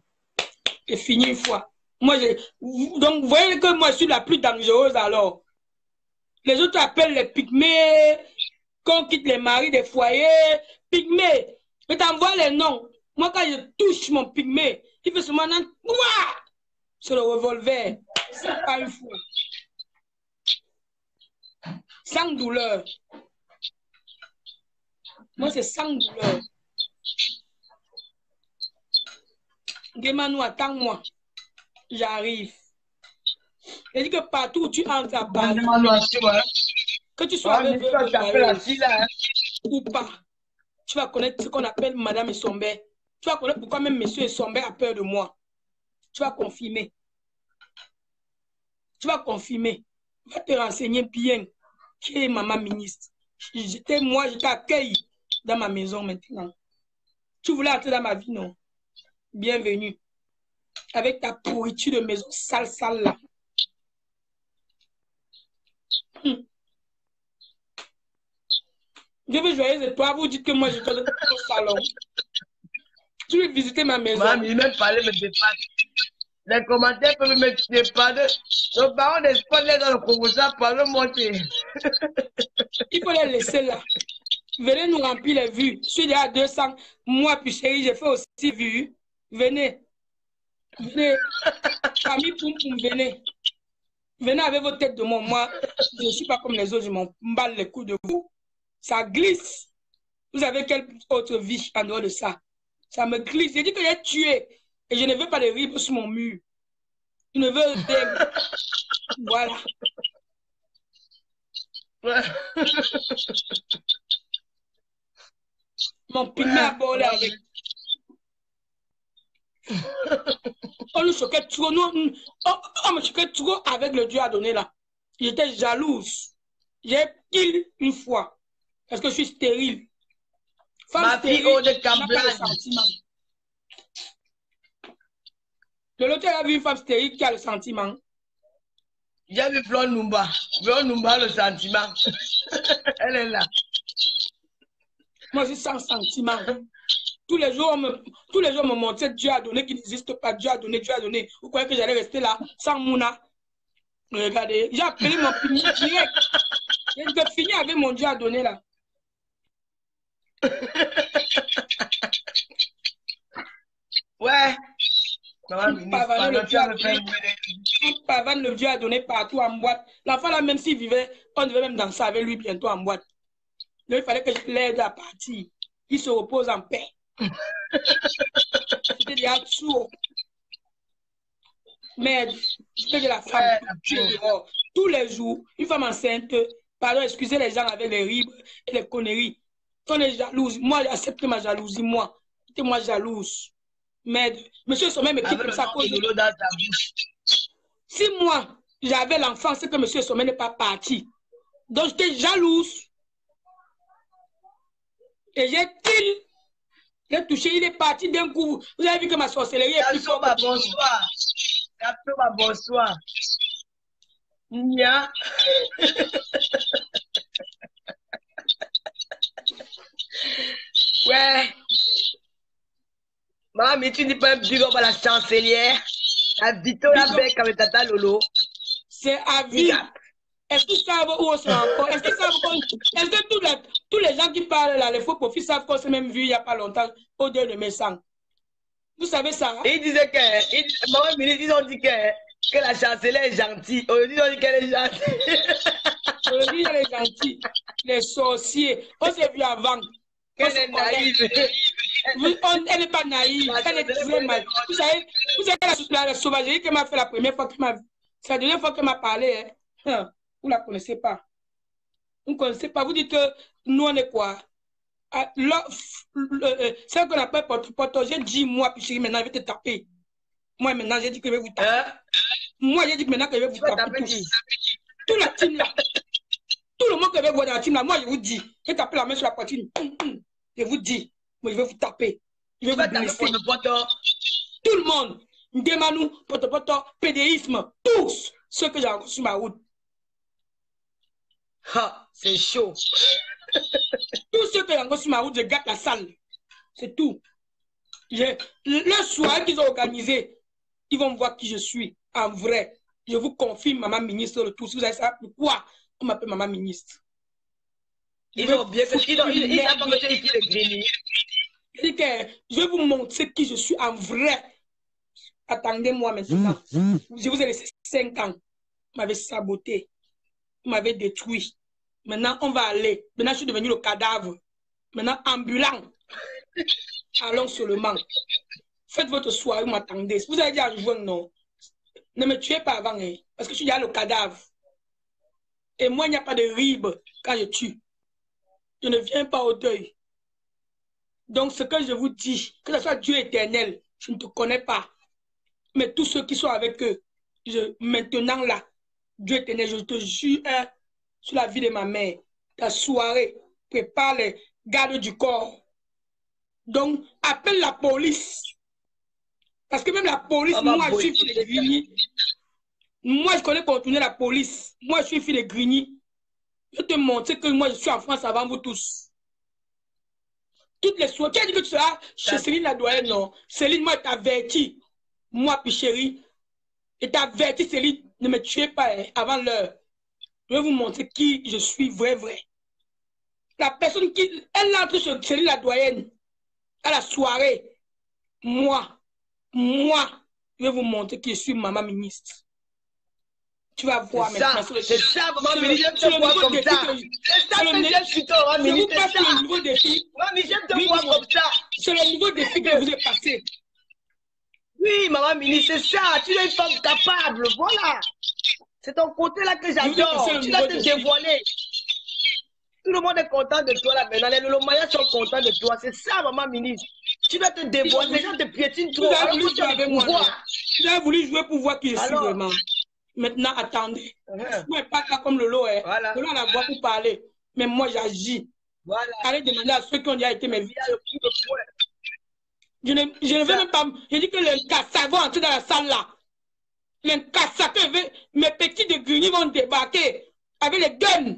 Et fini une fois. Moi, donc, vous voyez que moi, je suis la plus dangereuse alors. Les autres appellent les pygmées, qu'on quitte les maris des foyers, pygmées. Je t'envoie les noms. Moi, quand je touche mon pygmée, il fait seulement sur le revolver. C'est pas une fois. Sans douleur. Moi, c'est sans douleur. Guémanou, attends-moi. J'arrive. Je dis que partout où tu entres à Paris, que tu sois avec ou pas, tu vas connaître ce qu'on appelle Madame Essombé. Tu vas connaître pourquoi même Monsieur Essombé a peur de moi. Tu vas confirmer. Tu vas confirmer. Va te renseigner bien qui est maman ministre. Moi, je t'accueille dans ma maison maintenant. Tu voulais entrer dans ma vie, non? Bienvenue. Avec ta pourriture de maison sale, sale là. Je veux joyeuse de toi. Vous dites que moi, je suis au salon. Tu veux visiter ma maison. Maman, il m'a parlé, me dépasse. Les commentaires peuvent me dépasser. Le baron d'espoir est dans le promotion, parle-moi. Il faut les laisser là. Venez nous remplir les vues. Je suis déjà à 200. Moi, puis chérie, j'ai fait aussi vues. Venez. Venez. Famille Poum Poum, venez. Venez avec vos têtes de mon. Moi, je ne suis pas comme les autres. Je m'en balle les coups de vous. Ça glisse. Vous avez quelle autre vie en dehors de ça? Ça me glisse. J'ai dit que j'ai tué. Et je ne veux pas de ribes sur mon mur. Je ne veux rien. Voilà. Mon pigment a volé avec. On nous choquait trop. On me choquait trop avec le Dieu à donner là. J'étais jalouse. J'ai kill une fois. Parce que je suis stérile. Femme stérile, n'a pas de sentiment. De l'autre, a vu une femme stérile qui a le sentiment. J'ai vu Flon Numba. Flon Numba, le sentiment. Elle est là. Moi, je suis sans sentiment. Tous les jours, on me montrait Dieu a donné qui n'existe pas. Dieu a donné, Dieu a donné. Vous croyez que j'allais rester là sans Mouna? Regardez, j'ai appelé mon pigment direct. J'ai fini avec mon Dieu à donner là. Ouais. On pavane le Dieu a donné partout en boîte. L'enfant là, même s'il vivait, on devait même danser avec lui bientôt en boîte. Donc, il fallait que je l'aide à partir. Il se repose en paix. C'était déjà sourd. Mais c'était de la femme. Tous les jours, une femme enceinte, pardon, excusez les gens avec les ribes et les conneries. On est jalouse. Moi, j'accepte ma jalousie, moi. J'étais jalouse. Mais monsieur Sommet me quitte comme ça. Si moi, j'avais l'enfant, c'est que monsieur Sommet n'est pas parti. Donc, j'étais jalouse. Et j'ai touché, il est parti d'un coup. Vous avez vu que ma sorcellerie est plus forte. Bonsoir. Bonsoir. Nia. Ouais. Maman, tu dis pas un big up à la chancelière. La Vito, la bec avec Tata Lolo. C'est à vie. Est-ce qu'ils savent où on se rencontre? Est-ce que tous les gens qui parlent là, les faux profils savent qu'on s'est même vu il n'y a pas longtemps au deuil de mes sangs? Vous savez ça? Hein? Ils disaient que, maman ministre, ils ont dit que la chancelière est gentille. Aujourd'hui, ils ont dit qu'elle est gentille. Aujourd'hui, elle est gentille. Les sorciers. On s'est vu avant. Elle est naïve. Elle n'est pas naïve, elle est très mal. Vous savez la sauvagerie qu'elle m'a fait la première fois qu'elle m'a vu. C'est la dernière fois qu'elle m'a parlé. Hein. Vous ne la connaissez pas. Vous ne connaissez pas. Vous dites que nous, on est quoi? C'est ce qu'on appelle porte-porte. J'ai dit, moi, puis chérie, maintenant, je vais te taper. Moi, maintenant, j'ai dit que je vais vous taper. Moi, j'ai dit que maintenant, que je vais vous taper. Tout la team là. Tout le monde qui veut voir dans la team là, moi, je vous dis. Je vais taper la main sur la poitrine. Je vous dis. Moi, je vais vous taper. Je vais vous blesser. Tout le monde. Ndemanou, porte-porte, pédéisme. Tous ceux que j'ai rencontrés sur ma route. C'est chaud. Tous ceux que j'ai rencontrés sur ma route, je gâte la salle. C'est tout. Le soir qu'ils ont organisé, ils vont voir qui je suis en vrai. Je vous confirme, maman ministre de tous. Vous savez ça pourquoi on m'appelle maman ministre? Ils ont bien fait. Ils ont pas fait ici le grenier. Je vais vous montrer qui je suis en vrai. Attendez-moi maintenant. Je vous ai laissé 5 ans. Vous m'avez saboté. Vous m'avez détruit. Maintenant, on va aller. Maintenant, je suis devenu le cadavre. Maintenant, ambulant. Allons seulement. Faites votre soirée, vous m'attendez. Vous avez dit à jouer, non. Ne me tuez pas avant, hein, parce que je suis déjà le cadavre. Et moi, il n'y a pas de ribe quand je tue. Je ne viens pas au deuil. Donc, ce que je vous dis, que ce soit Dieu éternel, je ne te connais pas. Mais tous ceux qui sont avec eux, maintenant là, Dieu éternel, je te jure sur la vie de ma mère, la soirée, prépare les gardes du corps. Donc, appelle la police. Parce que même la police, moi, je suis fille de Grigny. Moi, je connais contourner la police. Moi, je suis fille de Grigny. Je te montre que moi, je suis en France avant vous tous. Toutes les soirées. Qui a dit que tu seras chez Céline la doyenne, non? Céline, moi, t'avertis. Moi, puis chérie, je t'avertis, Céline, ne me tuez pas avant l'heure. Je vais vous montrer qui je suis, vrai. La personne qui, elle entre chez Céline la doyenne, à la soirée, moi, je vais vous montrer qui je suis, maman ministre. Tu vas voir maintenant. C'est ça, maman ministre, j'aime te voir comme ça. C'est ça que j'aime sur toi, maman ministre. C'est le nouveau défi. Maman, j'aime te voir comme ça. C'est le nouveau défi que vous avez passé. Oui, maman ministre, c'est ça. Tu es une femme capable, voilà. C'est ton côté là que j'adore. Tu vas te dévoiler. Tout le monde est content de toi là maintenant. Les Lolomayas sont contents de toi. C'est ça, maman ministre. Tu vas te dévoiler. Les gens te piétinent trop. Vous avez voulu jouer pour voir qui je suis vraiment. Maintenant, attendez. Moi, pas comme Lolo. Voilà. Lolo a la voix pour parler. Mais moi, j'agis. Voilà. Allez demander à ceux qui ont déjà été mes vies. Je ne veux même pas. Je dis que les Nkassa vont entrer dans la salle là. Les Nkassa, mes petits de Grigny vont débarquer avec les guns.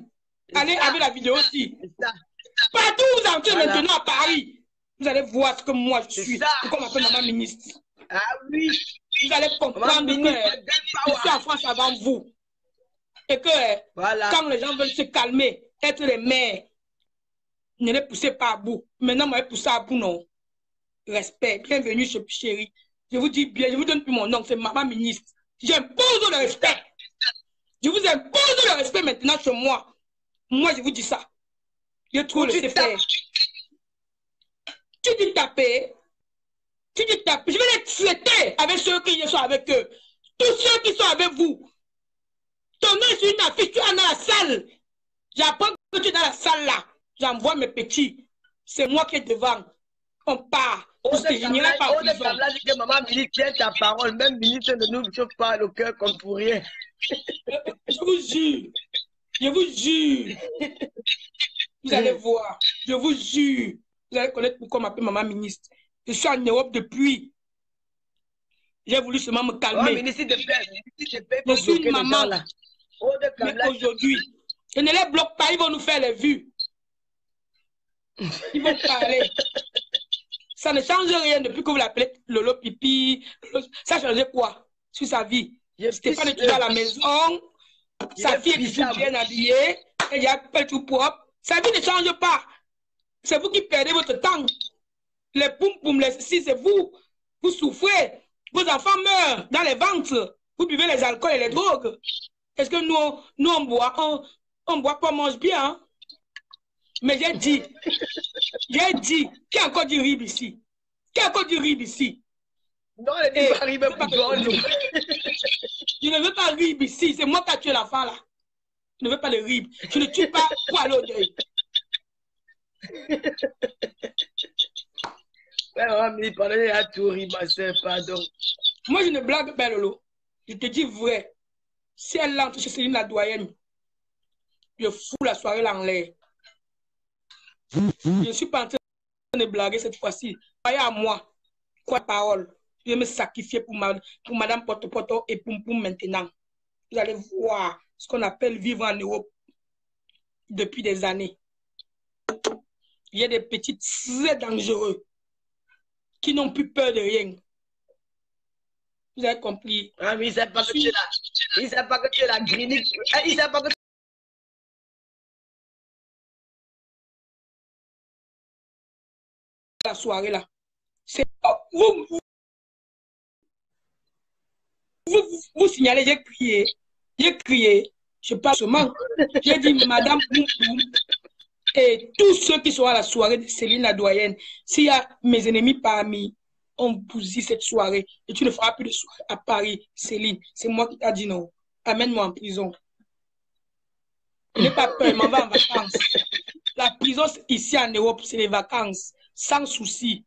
Allez avec la vidéo aussi. Partout où vous entrez maintenant à Paris, vous allez voir ce que moi je suis. Pourquoi on m'appelle maman ministre. Ah oui. Vous allez comprendre que je suis en France avant vous. Et que quand les gens veulent se calmer, être les mères, ne les poussez pas à bout. Maintenant, moi, je vais pousser à bout, non. Respect. Bienvenue chez Chérie. Je vous dis bien, je vous donne plus mon nom, c'est maman ministre. J'impose le respect. Je vous impose le respect maintenant chez moi. Moi, je vous dis ça. Je trouve le faire. Tu dis taper. Tu dis taper. Je vais les traiter avec ceux qui sont avec eux. Tous ceux qui sont avec vous. Ton nom est sur une affiche, tu es dans la salle. J'apprends que tu es dans la salle là. J'envoie mes petits. C'est moi qui est devant. On part. Maman ministre, tiens ta parole. Même ministre ne nous chauffe pas le cœur comme pour rien. Je vous jure. Je vous jure. Vous allez voir. Je vous jure. Vous allez connaître pourquoi on m'appelle maman ministre. Je suis en Europe depuis. J'ai voulu seulement me calmer. Ministre de paix, je suis une maman. Mais aujourd'hui, je ne les bloque pas. Ils vont nous faire les vues. Ils vont parler. Ça ne change rien depuis que vous l'appelez Lolo Pipi. Ça a changé quoi sur sa vie? Stéphane est toujours à la maison. Sa fille est toujours bien habillée. Elle a fait tout propre. Sa vie ne change pas. C'est vous qui perdez votre temps. Les poum-poum, les ceci, c'est vous. Vous souffrez. Vos enfants meurent dans les ventres. Vous buvez les alcools et les drogues. Est-ce que nous on boit pas, on mange bien. Hein? Mais j'ai dit, qui a encore dit rib ici? Qui a encore dit rib ici? Non, elle dit pas rib pour toi. Je ne veux pas rib ici, c'est moi qui ai tué l'enfant là. Je ne veux pas le rib. Je ne tue pas pour aller au deuil. Ouais, maman Mini, pardon, il y a tout rib, ma soeur, pardon. Moi, je ne blague pas, Lolo. Je te dis vrai. Si elle entre chez Céline la doyenne, je fous la soirée là en l'air. Je ne suis pas en train de blaguer cette fois-ci. Croyez à moi. Quoi parole. Je vais me sacrifier pour Madame Poto et Poum Poum maintenant. Vous allez voir ce qu'on appelle vivre en Europe depuis des années. Il y a des petits très dangereux qui n'ont plus peur de rien. Vous avez compris? Ah, mais il ne sait pas que tu es là. Il ne sait pas que tu es la grinique. Il ne sait pas que la soirée là. Vous signalez, j'ai crié, je parle seulement. J'ai dit, Madame Poum Poum et tous ceux qui sont à la soirée de Céline la doyenne, s'il y a mes ennemis parmi, on bousille cette soirée et tu ne feras plus de soirée à Paris, Céline. C'est moi qui t'ai dit non. Amène-moi en prison. Je n'ai pas peur, je m'en vais en vacances. La prison ici en Europe, c'est les vacances, sans souci.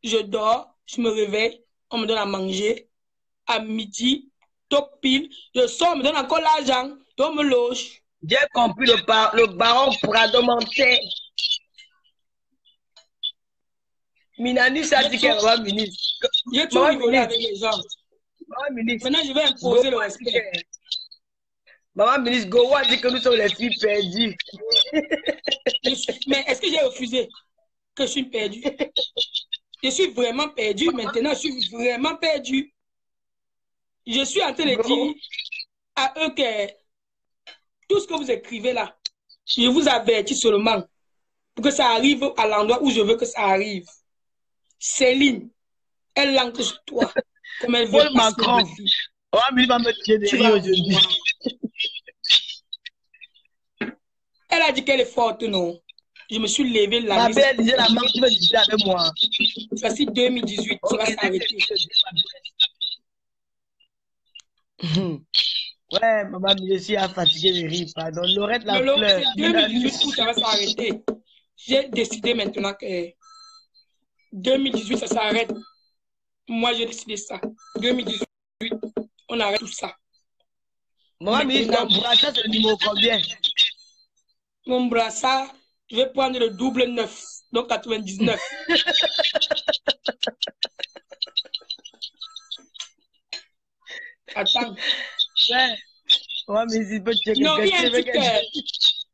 Je dors, je me réveille, on me donne à manger. À midi, top pile, je sors, on me donne encore l'argent, on me loge. j'ai compris le baron Prado mentait. Minani, ça dit qu'elle va ministre. J'ai toujours rigolé avec les gens. Maman ministre. Maintenant, je vais imposer le respect. Maman ministre, Gowa a dit que nous sommes les filles perdues. Mais est-ce que j'ai refusé que je suis perdue? Je suis vraiment perdue. Maintenant, je suis vraiment perdue. Je suis en train de dire à eux que tout ce que vous écrivez là, je vous avertis seulement pour que ça arrive à l'endroit où je veux que ça arrive. Céline, elle entre chez toi. Comme elle veut. Paul Macron. Oh, mais il va me tirer derrière aujourd'hui. Elle a dit qu'elle est forte, non? Je me suis levée la nuit. Ma belle, disait la main, tu veux discuter avec moi. Voici 2018, ça va s'arrêter. Ouais, maman, je suis fatiguée de rire, pardon. Lorette la fleur. C'est 2018 où ça va s'arrêter. J'ai décidé maintenant que 2018, ça s'arrête. Moi, j'ai décidé ça. 2018, on arrête tout ça. Maman, mais ton brassard, c'est le numéro combien? Mon brassard, je vais prendre le double 9, donc 99. Attends. Ouais. Ouais, mais il peut checker. Non, il y a un truc que...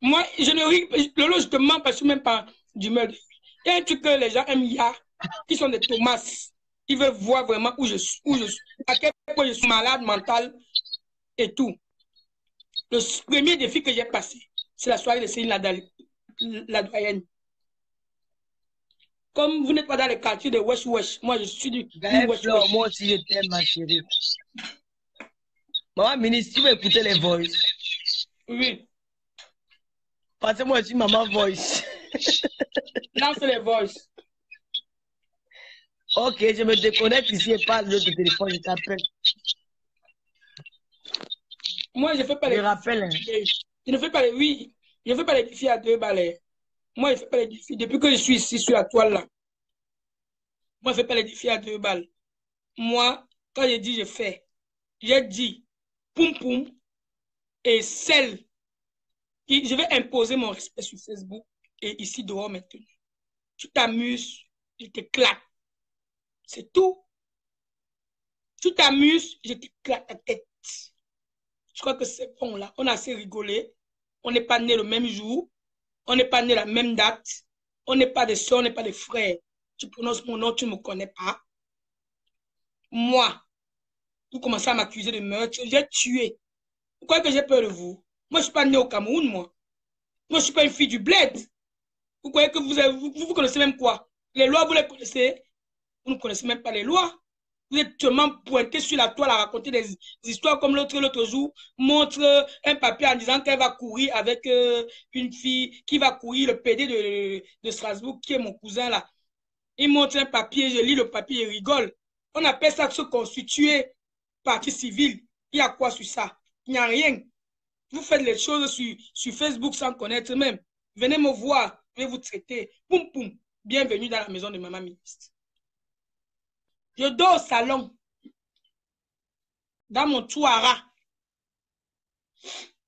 Moi, je ne ris... Lolo, je te mens parce que même pas d'humeur. Il y a un truc que les gens aiment, qui sont des Thomas. Ils veulent voir vraiment où je suis, à quel point je suis malade mental et tout. Le premier défi que j'ai passé, c'est la soirée de Céline la doyenne. Comme vous n'êtes pas dans les quartiers de Wesh Wesh, moi je suis du Wesh Wesh. Moi aussi je t'aime, ma chérie. Maman ministre, tu veux écouter les voices? Oui. Parce que moi je suis maman voice. Lance les voices. Ok, je me déconnecte ici et parle de téléphone, je t'appelle. Moi, je ne fais pas les rappelle. Je ne fais pas les... Oui, je ne fais pas les défis à 2 balais. Moi, je ne fais pas les défis. Depuis que je suis ici sur la toile, là, moi, je ne fais pas les défis à 2 balles. Moi, quand j'ai dit, je fais. J'ai dit, poum poum, et celle qui... Je vais imposer mon respect sur Facebook et ici dehors maintenant. Tu t'amuses, je t'éclate. C'est tout. Tu t'amuses, je t'éclate ta tête. Je crois que c'est bon là. On a assez rigolé. On n'est pas né le même jour. On n'est pas né la même date. On n'est pas des soeurs, on n'est pas des frères. Tu prononces mon nom, tu ne me connais pas. Moi, vous commencez à m'accuser de meurtre. J'ai tué. Vous croyez que j'ai peur de vous? Moi, je ne suis pas né au Cameroun, moi. Moi, je ne suis pas une fille du bled. Vous croyez que vous connaissez même quoi? Les lois, vous les connaissez? Vous ne connaissez même pas les lois. Vous êtes seulement pointé sur la toile à raconter des histoires comme l'autre jour, montre un papier en disant qu'elle va courir avec une fille qui va courir, le PD de Strasbourg, qui est mon cousin là. Il montre un papier, je lis le papier, il rigole. On appelle ça se constituer partie civile. Il y a quoi sur ça? Il n'y a rien. Vous faites les choses sur Facebook sans connaître même. Venez me voir, je vais vous traiter. Poum, poum. Bienvenue dans la maison de maman ministre. Je dors au salon, dans mon touara.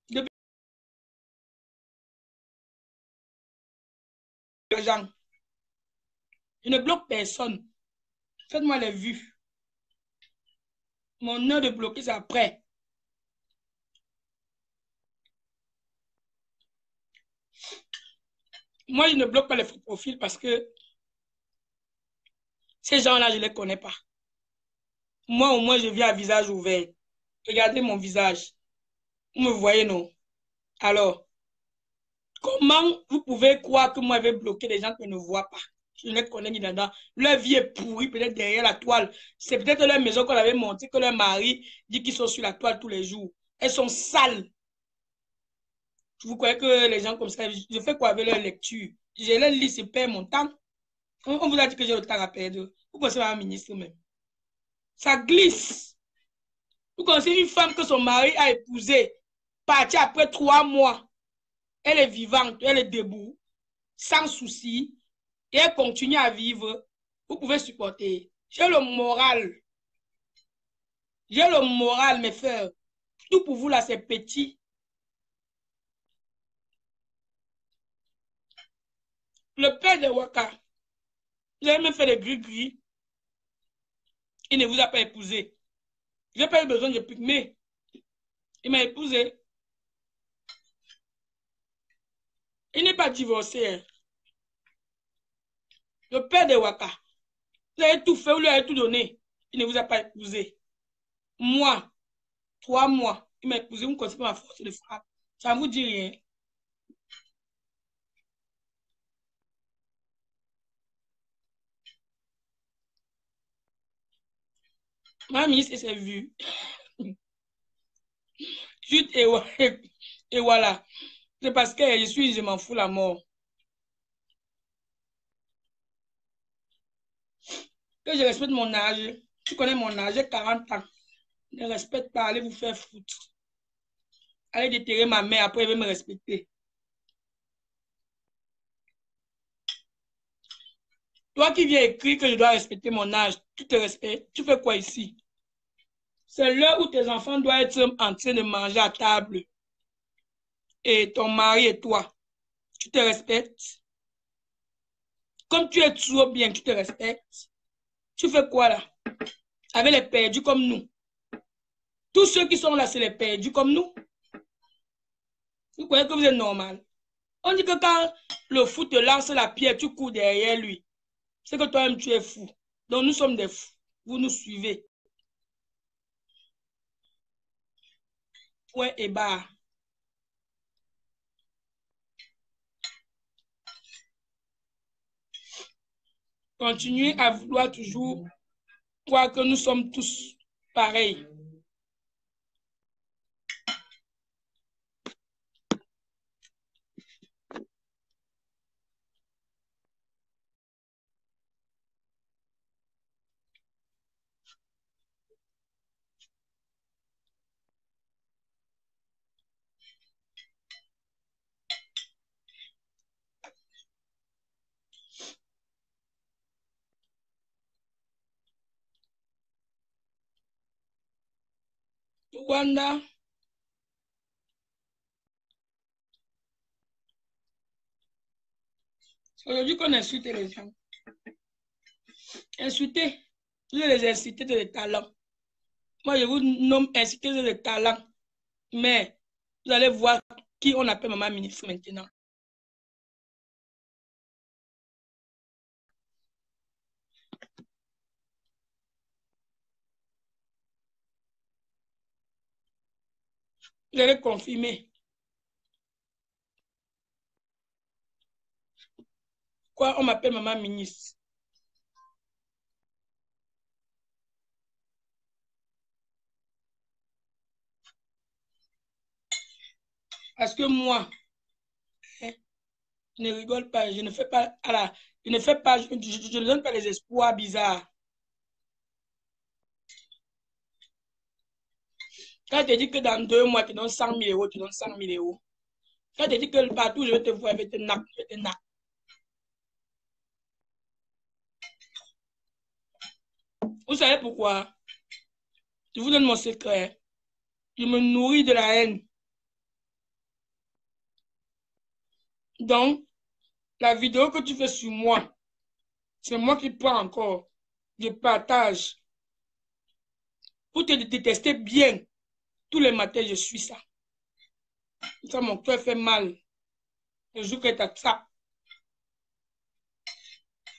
Depuis les gens. Je ne bloque personne. Faites-moi les vues. Mon heure de bloquer, c'est après. Moi, je ne bloque pas les faux profils parce que ces gens-là, je ne les connais pas. Moi, au moins, je viens à visage ouvert. Regardez mon visage. Vous me voyez, non? Alors, comment vous pouvez croire que moi, je vais bloquer des gens que je ne vois pas? Je ne les connais ni dedans. Leur vie est pourrie, peut-être derrière la toile. C'est peut-être leur maison qu'on avait montée, que leur mari dit qu'ils sont sur la toile tous les jours. Elles sont sales. Vous croyez que les gens comme ça, je fais quoi avec leur lecture? Je les lis, je perds mon temps. On vous a dit que j'ai le temps à perdre. Vous pensez à un ministre même. Ça glisse. Vous connaissez une femme que son mari a épousée, partie après 3 mois. Elle est vivante, elle est debout, sans souci, et elle continue à vivre. Vous pouvez supporter. J'ai le moral. J'ai le moral, mes frères. Tout pour vous, là, c'est petit. Le père de Waka, vous avez même fait des gris-gris. Il ne vous a pas épousé. Je n'ai pas eu besoin de pygmée. Il m'a épousé. Il n'est pas divorcé. Hein. Le père de Waka, vous avez tout fait, vous lui avez tout donné. Il ne vous a pas épousé. Moi, 3 mois, il m'a épousé, vous ne connaissez pas ma force de frappe. Ça ne vous dit rien. Ma ministre s'est vue. Juste et voilà. C'est parce que je m'en fous la mort. Que je respecte mon âge. Tu connais mon âge, j'ai 40 ans. Ne respecte pas, allez vous faire foutre. Allez déterrer ma mère, après elle va me respecter. Toi qui viens écrire que je dois respecter mon âge, tu te respectes. Tu fais quoi ici? C'est l'heure où tes enfants doivent être en train de manger à table. Et ton mari et toi, tu te respectes. Comme tu es toujours bien, tu te respectes. Tu fais quoi là? Avec les perdus comme nous. Tous ceux qui sont là, c'est les perdus comme nous. Vous croyez que vous êtes normal? On dit que quand le fou te lance la pierre, tu cours derrière lui. C'est que toi-même, tu es fou. Donc, nous sommes des fous. Vous nous suivez. Point et barre. Continuez à vouloir toujours croire que nous sommes tous pareils. Rwanda, aujourd'hui qu'on insulte les gens. Insulter, vous les inciter de talent. Moi, je vous nomme inciter de talent. Mais vous allez voir qui on appelle maman ministre maintenant. Vous allez confirmer. Quoi, on m'appelle maman ministre. Parce que moi, hein, je ne rigole pas, je ne fais pas, je ne fais pas, je ne donne pas les espoirs bizarres. Quand tu dis que dans 2 mois, tu donnes 100 000 euros, tu donnes 100 000 euros. Quand tu dis que partout, je vais te voir, je vais te nappe, je vais te nappe. Vous savez pourquoi? Je vous donne mon secret. Je me nourris de la haine. Donc, la vidéo que tu fais sur moi, c'est moi qui prends encore. Je partage. Pour te détester bien, tous les matins, je suis ça. Ça, mon cœur fait mal. Le jour que tu as ça.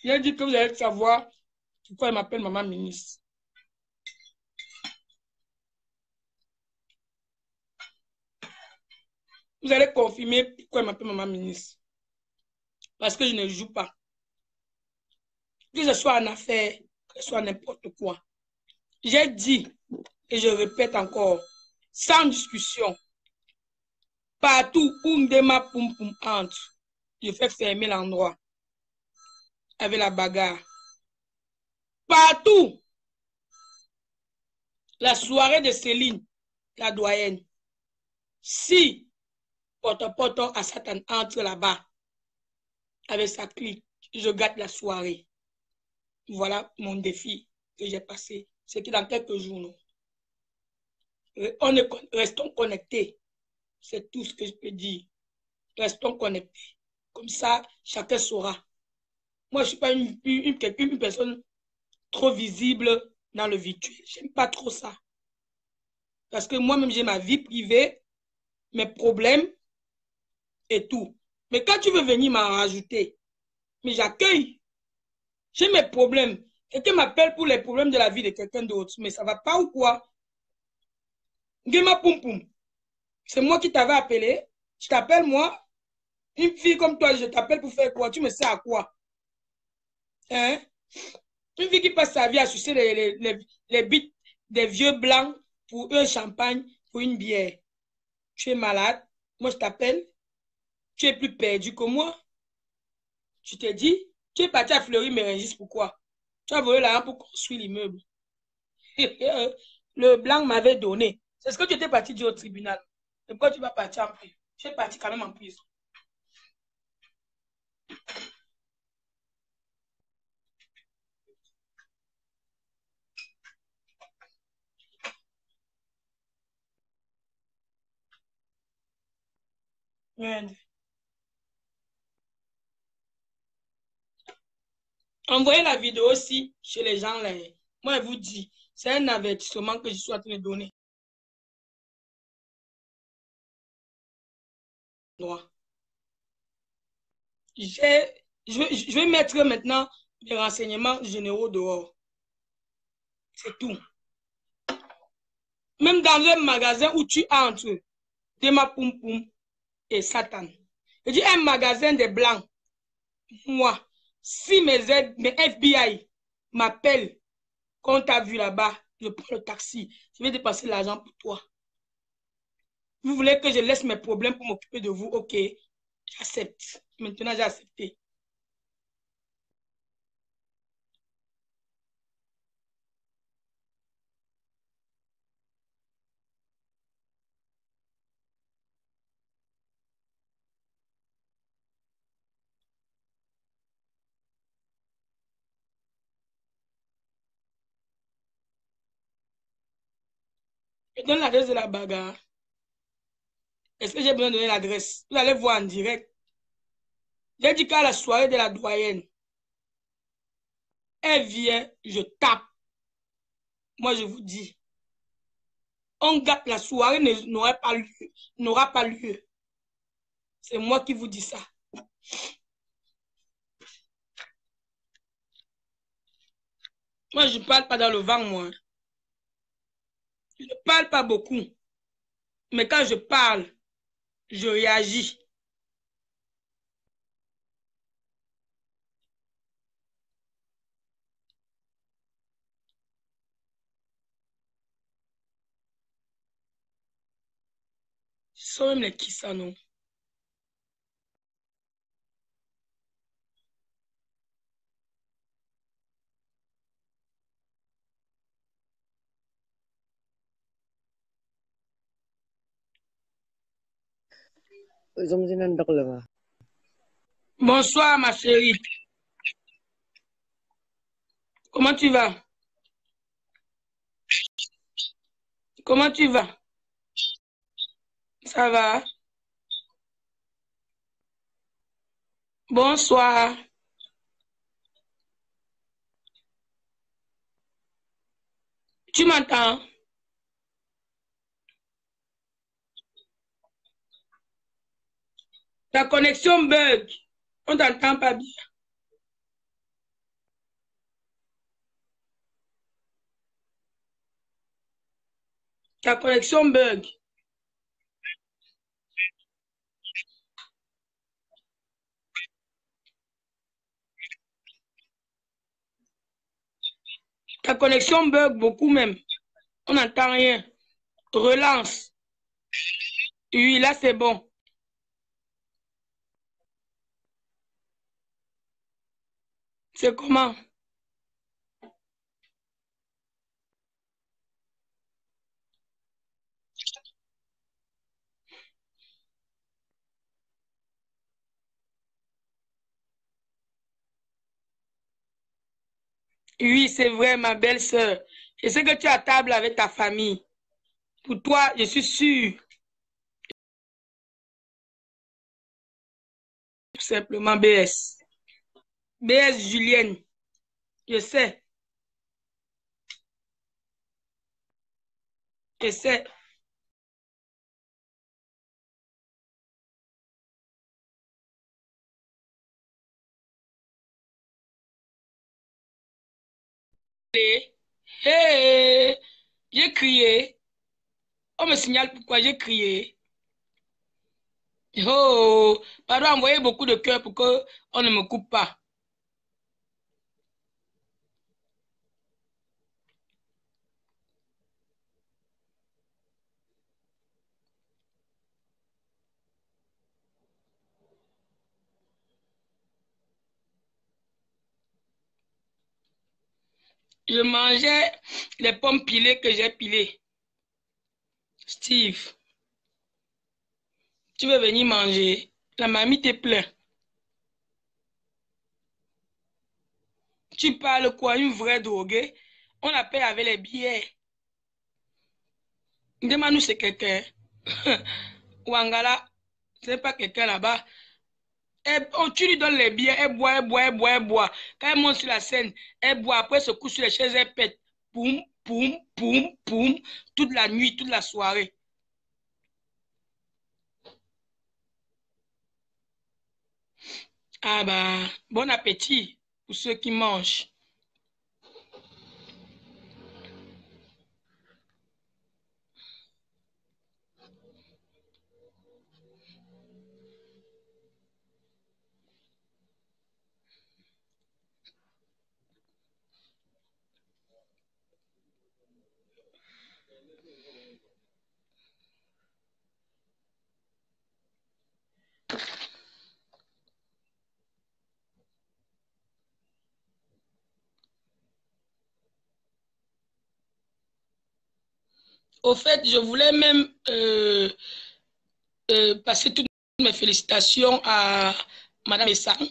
Il a dit que vous allez savoir pourquoi il m'appelle maman ministre. Vous allez confirmer pourquoi il m'appelle maman ministre. Parce que je ne joue pas. Que ce soit en affaires, que ce soit n'importe quoi. J'ai dit, et je répète encore, sans discussion, partout où Ndema Poum Poum entre, je fais fermer l'endroit avec la bagarre. Partout, la soirée de Céline, la doyenne, si Poto à Satan entre là-bas avec sa clique, je gâte la soirée. Voilà mon défi que j'ai passé. C'était dans quelques jours. Non? Restons connectés. C'est tout ce que je peux dire. Restons connectés. Comme ça, chacun saura. Moi, je ne suis pas une personne trop visible dans le virtuel. Je n'aime pas trop ça. Parce que moi-même, j'ai ma vie privée, mes problèmes et tout. Mais quand tu veux venir m'en rajouter, mais j'accueille. J'ai mes problèmes. Quelqu'un m'appelle pour les problèmes de la vie de quelqu'un d'autre. Mais ça ne va pas ou quoi? Gema Poum Poum. C'est moi qui t'avais appelé. Je t'appelle moi. Une fille comme toi, je t'appelle pour faire quoi? Tu me sais à quoi? Hein? Une fille qui passe sa vie à sucer les bites des vieux blancs pour un champagne, pour une bière. Tu es malade. Moi, je t'appelle. Tu es plus perdu que moi. Tu t'es dit, tu es parti à Fleury-Mérogis, pourquoi? Tu as volé l'argent pour construire l'immeuble. Le blanc m'avait donné. C'est ce que tu étais parti dire au tribunal. Et pourquoi tu vas partir en prison? Tu es parti quand même en prison. Merde. Envoyez la vidéo aussi chez les gens là. Moi, je vous dis, c'est un avertissement que je suis en train de donner. Je vais mettre maintenant les renseignements généraux dehors. C'est tout. Même dans un magasin où tu entres, Dema Poum Poum et Satan. Je dis un magasin de blancs. Moi, si mes FBI m'appellent, quand tu as vu là-bas, je prends le taxi, je vais dépasser l'argent pour toi. Vous voulez que je laisse mes problèmes pour m'occuper de vous? Ok, j'accepte. Maintenant, j'ai accepté. Je donne l'adresse de la bagarre. Est-ce que j'ai besoin de donner l'adresse? Vous allez voir en direct. J'ai dit qu'à la soirée de la doyenne, elle vient, je tape. Moi, je vous dis, on gâte la soirée n'aura pas lieu. C'est moi qui vous dis ça. Moi, je ne parle pas dans le vent, moi. Je ne parle pas beaucoup. Mais quand je parle, je réagis. sont même les qui ça, non? Bonsoir, ma chérie. Comment tu vas? Comment tu vas? Ça va? Bonsoir. Tu m'entends? Ta connexion bug. On t'entend pas bien. Ta connexion bug. Ta connexion bug beaucoup même. On n'entend rien. Relance. Oui, là c'est bon. C'est comment? Oui, c'est vrai, ma belle-sœur. Je sais que tu es à table avec ta famille. Pour toi, je suis sûre. Tout simplement BS. BS Julienne. Je sais. Je sais. Hey, j'ai crié. On me signale pourquoi j'ai crié. Oh, pardon, envoyez beaucoup de cœurs pour qu'on ne me coupe pas. Je mangeais les pommes pilées que j'ai pilées. Steve, tu veux venir manger? La mamie te plaint. Tu parles quoi? Une vraie droguée? On la paie avec les billets. Demande-nous c'est quelqu'un. Wangala, c'est pas quelqu'un là-bas. Tu lui donnes les billets, elle boit, elle boit, elle boit, elle boit. Quand elle monte sur la scène, elle boit, après elle se couche sur les chaises, elle pète. Poum, poum, poum, poum, toute la nuit, toute la soirée. Ah bah, bon appétit pour ceux qui mangent. Au fait, je voulais même passer toutes mes félicitations à Madame Messang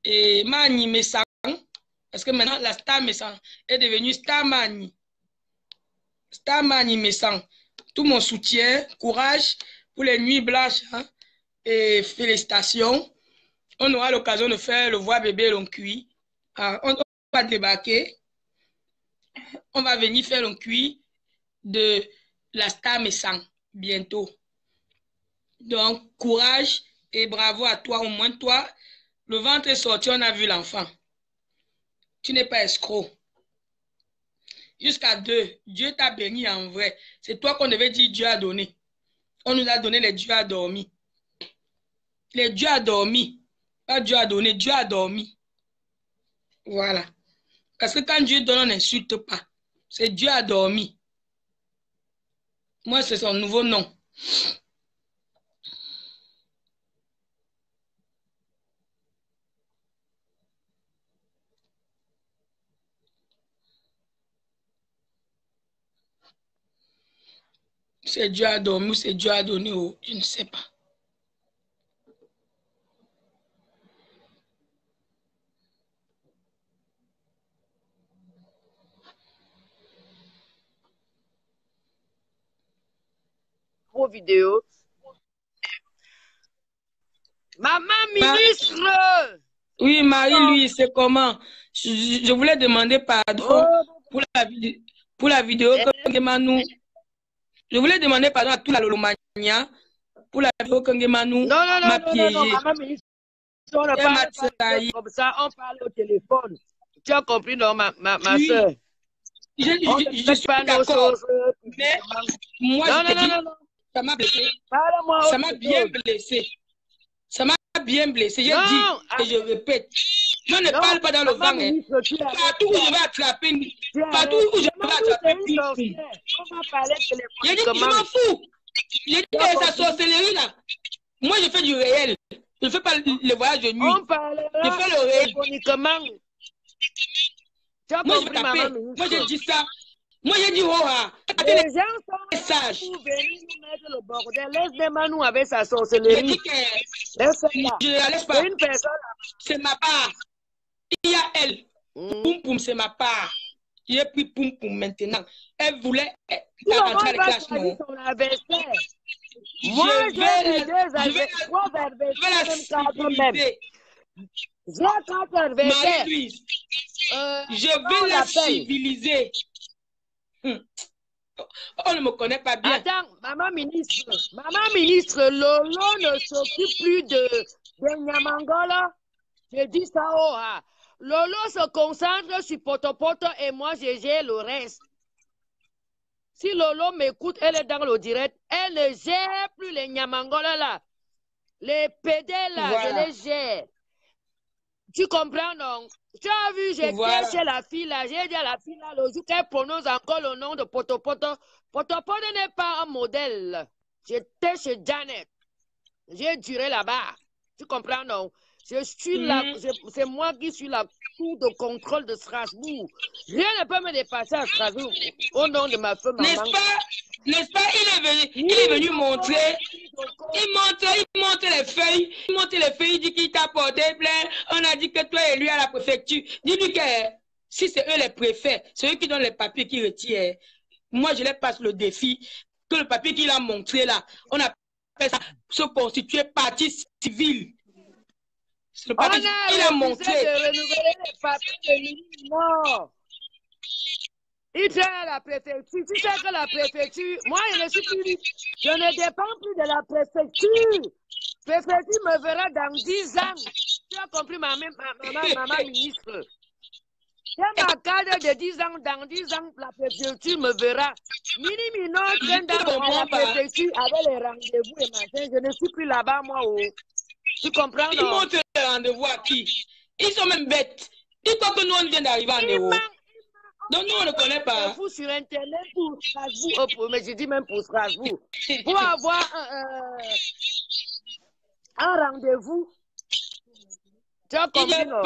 et Mani Messang, parce que maintenant la star Messang est devenue star Mani. Star Mani Messang. Tout mon soutien, courage pour les nuits blanches hein, et félicitations. On aura l'occasion de faire le voix bébé long cuit. On va débarquer. On va venir faire le cuit de la star Messang bientôt. Donc, courage et bravo à toi. Au moins, toi, le ventre est sorti, on a vu l'enfant. Tu n'es pas escroc. Jusqu'à 2, Dieu t'a béni en vrai. C'est toi qu'on devait dire Dieu a donné. On nous a donné les dieux a dormi. Les dieux a dormi. Pas Dieu a donné, Dieu a dormi. Voilà. Parce que quand Dieu donne, on n'insulte pas. C'est Dieu a dormi. Moi, c'est son nouveau nom. C'est Dieu à dormir ou c'est Dieu à donner, oh, je ne sais pas. Vos vidéos. Maman ministre! Oui, Marie-Louise, c'est comment? Je voulais demander pardon pour la vidéo que Ngemanou. Je voulais demander pardon à toute la Lolomania pour la vidéo que Ngemanou m'a piégé. Non, maman ministre, on ne parle pas comme ça, on parle au téléphone. Tu as compris, non, ma soeur? Je suis pas d'accord. Mais moi, je te dis, ça m'a blessé. Ça m'a bien blessé. Ça m'a bien blessé. J'ai dit et je répète. Je ne parle pas dans le vent. Partout où je vais attraper, partout où je vais attraper, je m'en fous. J'ai dit sa sorcellerie là. Moi, je fais du réel. Je ne fais pas le voyage de nuit. Je fais le réel. Moi, je vais taper. Moi, j'ai dit ça. Moi, j'ai dit, oh, les gens sont sages. Venir nous mettre le bordel. Laisse nous avec sa sorcellerie. Je dis que je la laisse pas. C'est ma part. Il y a elle. Poum poum, c'est ma part. J'ai pris poum poum maintenant. Elle voulait rentrer les classes. Moi, je vais la civiliser. Marie-Louise, je vais la civiliser. On ne me connaît pas bien. Attends, maman ministre, Lolo ne s'occupe plus de Nyamangola. Je dis ça, Lolo se concentre sur Potopoto et moi, je gère le reste. Si Lolo m'écoute, elle est dans le direct. Elle ne gère plus les Nyamangola là. Les PD là, voilà. Je les gère. Tu comprends, non? Tu as vu, j'étais chez la fille là, j'ai dit à la fille là, le jour qu'elle prononce encore le nom de Potopoto. Potopoto n'est pas un modèle. J'étais chez Janet. J'ai duré là-bas. Tu comprends, non? Je suis là, c'est moi qui suis la cour de contrôle de Strasbourg. Rien ne peut me dépasser à Strasbourg au nom de ma femme. N'est-ce pas, il est venu montrer, il montre les feuilles, il dit qu'il t'a porté plainte, on a dit que toi et lui à la préfecture. Dis-lui que si c'est eux les préfets, c'est eux qui donnent les papiers qui retirent. Moi, je les passe le défi, que le papier qu'il a montré là, on appelle ça se constituer partie civile. Le papier qu'il a montré. De renouveler les papiers de non. Il tient à la préfecture. Tu sais que la préfecture, moi je ne suis plus, je ne dépends plus de la préfecture. La préfecture me verra dans 10 ans. Tu as compris, maman ministre. J'ai ma cadre de 10 ans, dans 10 ans, la préfecture me verra. Mini dans la préfecture avec les rendez-vous et machin. Je ne suis plus là-bas, moi. Tu comprends, non? Ils montent les rendez-vous à qui? Ils sont même bêtes. Ils croient que nous, on vient d'arriver en Europe. Donc nous, on ne connaît pas. Fou sur Internet pour Strasbourg, mais je dis même pour Strasbourg. Pour avoir un rendez-vous. Tu as compris, non?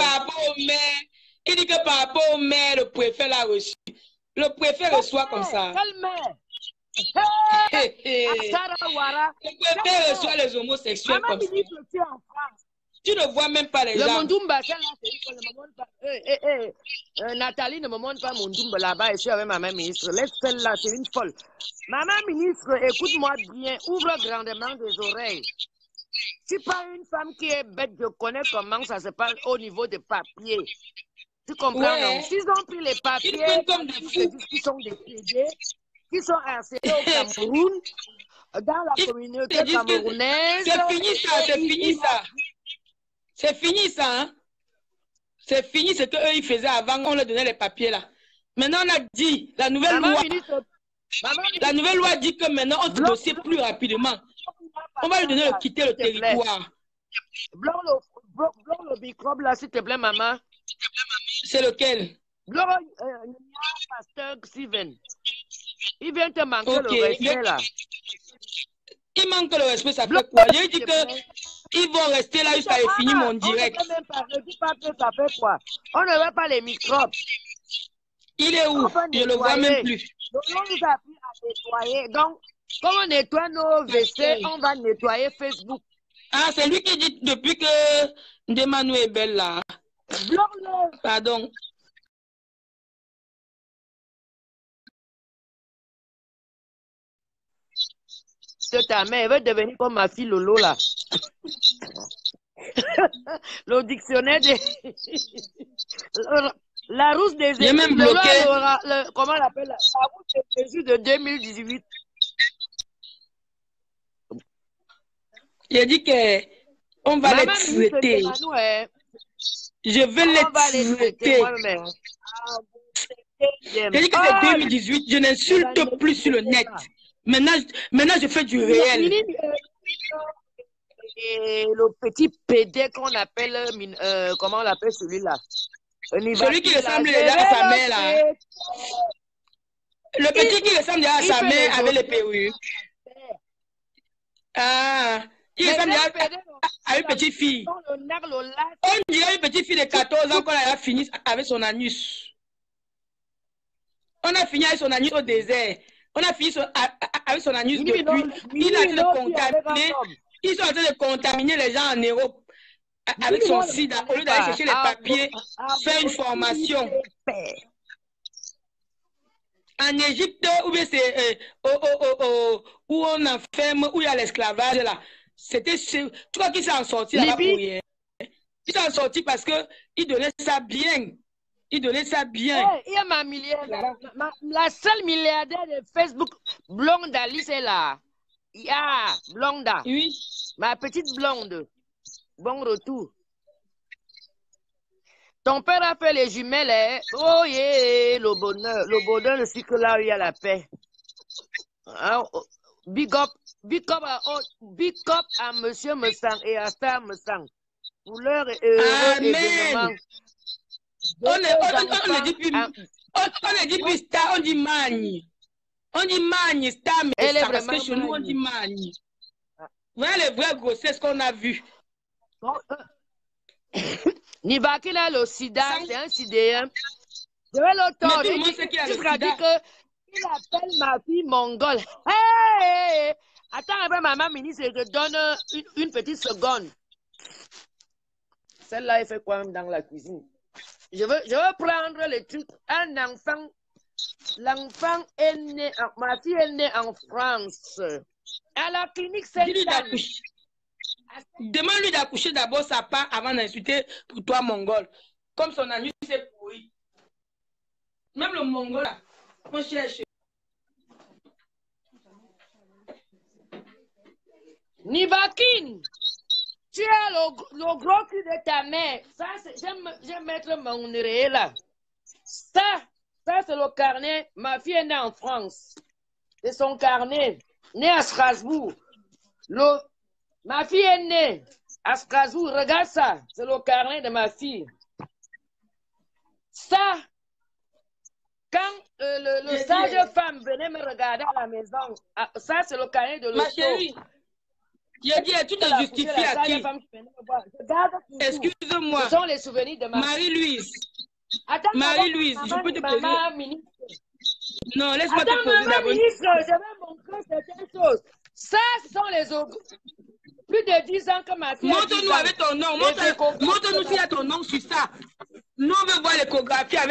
Il dit que par rapport au maire, le préfet l'a reçu. Le préfet reçoit comme ça. Quel maire? Le préfet reçoit les homosexuels comme ça. Tu ne vois même pas les gens. Le Mondumba, c'est là, Nathalie ne me montre pas Mondumba là-bas, et je suis avec ma mère ministre. Laisse celle-là, c'est une folle. Maman ministre, écoute-moi bien, ouvre grandement des oreilles. Tu pas une femme qui est bête, je connais comment ça se passe au niveau des papiers. Tu comprends, non? S'ils ont pris les papiers, comme des fous. Qui sont des PD, qui sont harcelés au Cameroun, dans la communauté camerounaise. C'est fini ça, c'est fini ça. C'est fini ça, hein? C'est fini ce qu'eux ils faisaient avant, on leur donnait les papiers là. Maintenant on a dit, la nouvelle loi dit que maintenant on se dossier plus rapidement. On va lui donner de quitter le territoire. Bloque le microbe là, s'il te plaît, maman. C'est lequel? Bloque Pasteur Steven. Il vient te manquer le respect là. Il manque le respect, ça fait quoi? J'ai dit que ils vont rester là jusqu'à finir mon direct. On ne même pas, ne dis pas que ça fait quoi? On ne veut pas les microbes. Il est où? Je ne le vois même plus. Donc, on nous a appris à nettoyer. Donc, comme on nettoie nos WC, on va nettoyer Facebook. Ah, c'est lui qui dit depuis que Ndemanu est belle là. Bloque-le. Pardon. Ta mère veut devenir comme ma fille Lolo là. Le dictionnaire des... La rousse des J'ai même bloqué. Comment on l'appelle? La rousse des Jésus de 2018. Il dit que on va les traiter. Je vais les traiter. Il dit que c'est 2018. Je n'insulte plus sur le net. Maintenant, je fais du réel. Et le petit PD qu'on appelle, comment on l'appelle celui-là? Celui qui ressemble à sa mère là. Le petit qui ressemble à sa mère avec les perruques. Ah, il ressemble à une petite fille. On dirait une petite fille de 14 ans qu'on a fini avec son anus. On a fini avec son anus au désert. On a fini avec son anus depuis. Il a été contaminé. Ils sont en train de contaminer les gens en Europe avec son sida. Au lieu d'aller chercher les papiers, faire une formation. En Égypte, où c'est où on enferme, où il y a l'esclavage là. C'était tu crois qu'ils s'en sortis là-bas pour rien. Ils s'en sortis parce qu'ils donnaient ça bien. Ils donnaient ça bien. Hey, il y a ma milliardaire. La seule milliardaire de Facebook, blonde Alice est là. Il y a Blonda. Oui. Ma petite blonde. Bon retour. Ton père a fait les jumelles. Hein? Oh yeah, le bonheur ne suit que là où il y a la paix. Hein? Big up à Monsieur Messang et à Star Messang. Pour leur heureux événement. On ne dit plus star, on dit magne. On dit magne, star, mais ça, parce que chez nous, on dit magne. Voilà les vraies grossesses qu'on a vues. Nivaki là, le sida, c'est un sidéen. Je vais l'automne. Il sera dit qu'il appelle ma fille mongole. Hey! Attends, maman ministre, je te donne une petite seconde. Celle-là, elle fait quoi même dans la cuisine? Je veux prendre le truc. Un enfant, l'enfant est né, ma fille est née en France. À la clinique Sainte-Anne. Demande-lui d'accoucher d'abord sa part avant d'insulter pour toi, mongol. Comme son anus c'est pourri. Même le mongol, on cherche. Nivakin, tu as le gros cul de ta mère. Ça, j'aime mettre mon oreille là. Ça c'est le carnet. Ma fille est née en France. C'est son carnet. Née à Strasbourg. Ma fille est née à Strasbourg. Regarde ça. C'est le carnet de ma fille. Ça, quand le sage-femme venait me regarder à la maison, ça c'est le carnet de l'auto. Ma chérie, j'ai dit, tu te justifies à qui? Excuse-moi. Ce sont les souvenirs de ma Marie-Louise. Marie-Louise, je peux te poser... Maman ministre. Non, laisse-moi te poser d'abord. Ministre, je vais montrer certaines choses. Ça, ce sont les autres. Plus de 10 ans que ma fille. Montre-nous avec ton nom. Montre-nous s'il y a ton nom sur ça. Nous, on veut voir l'échographie avec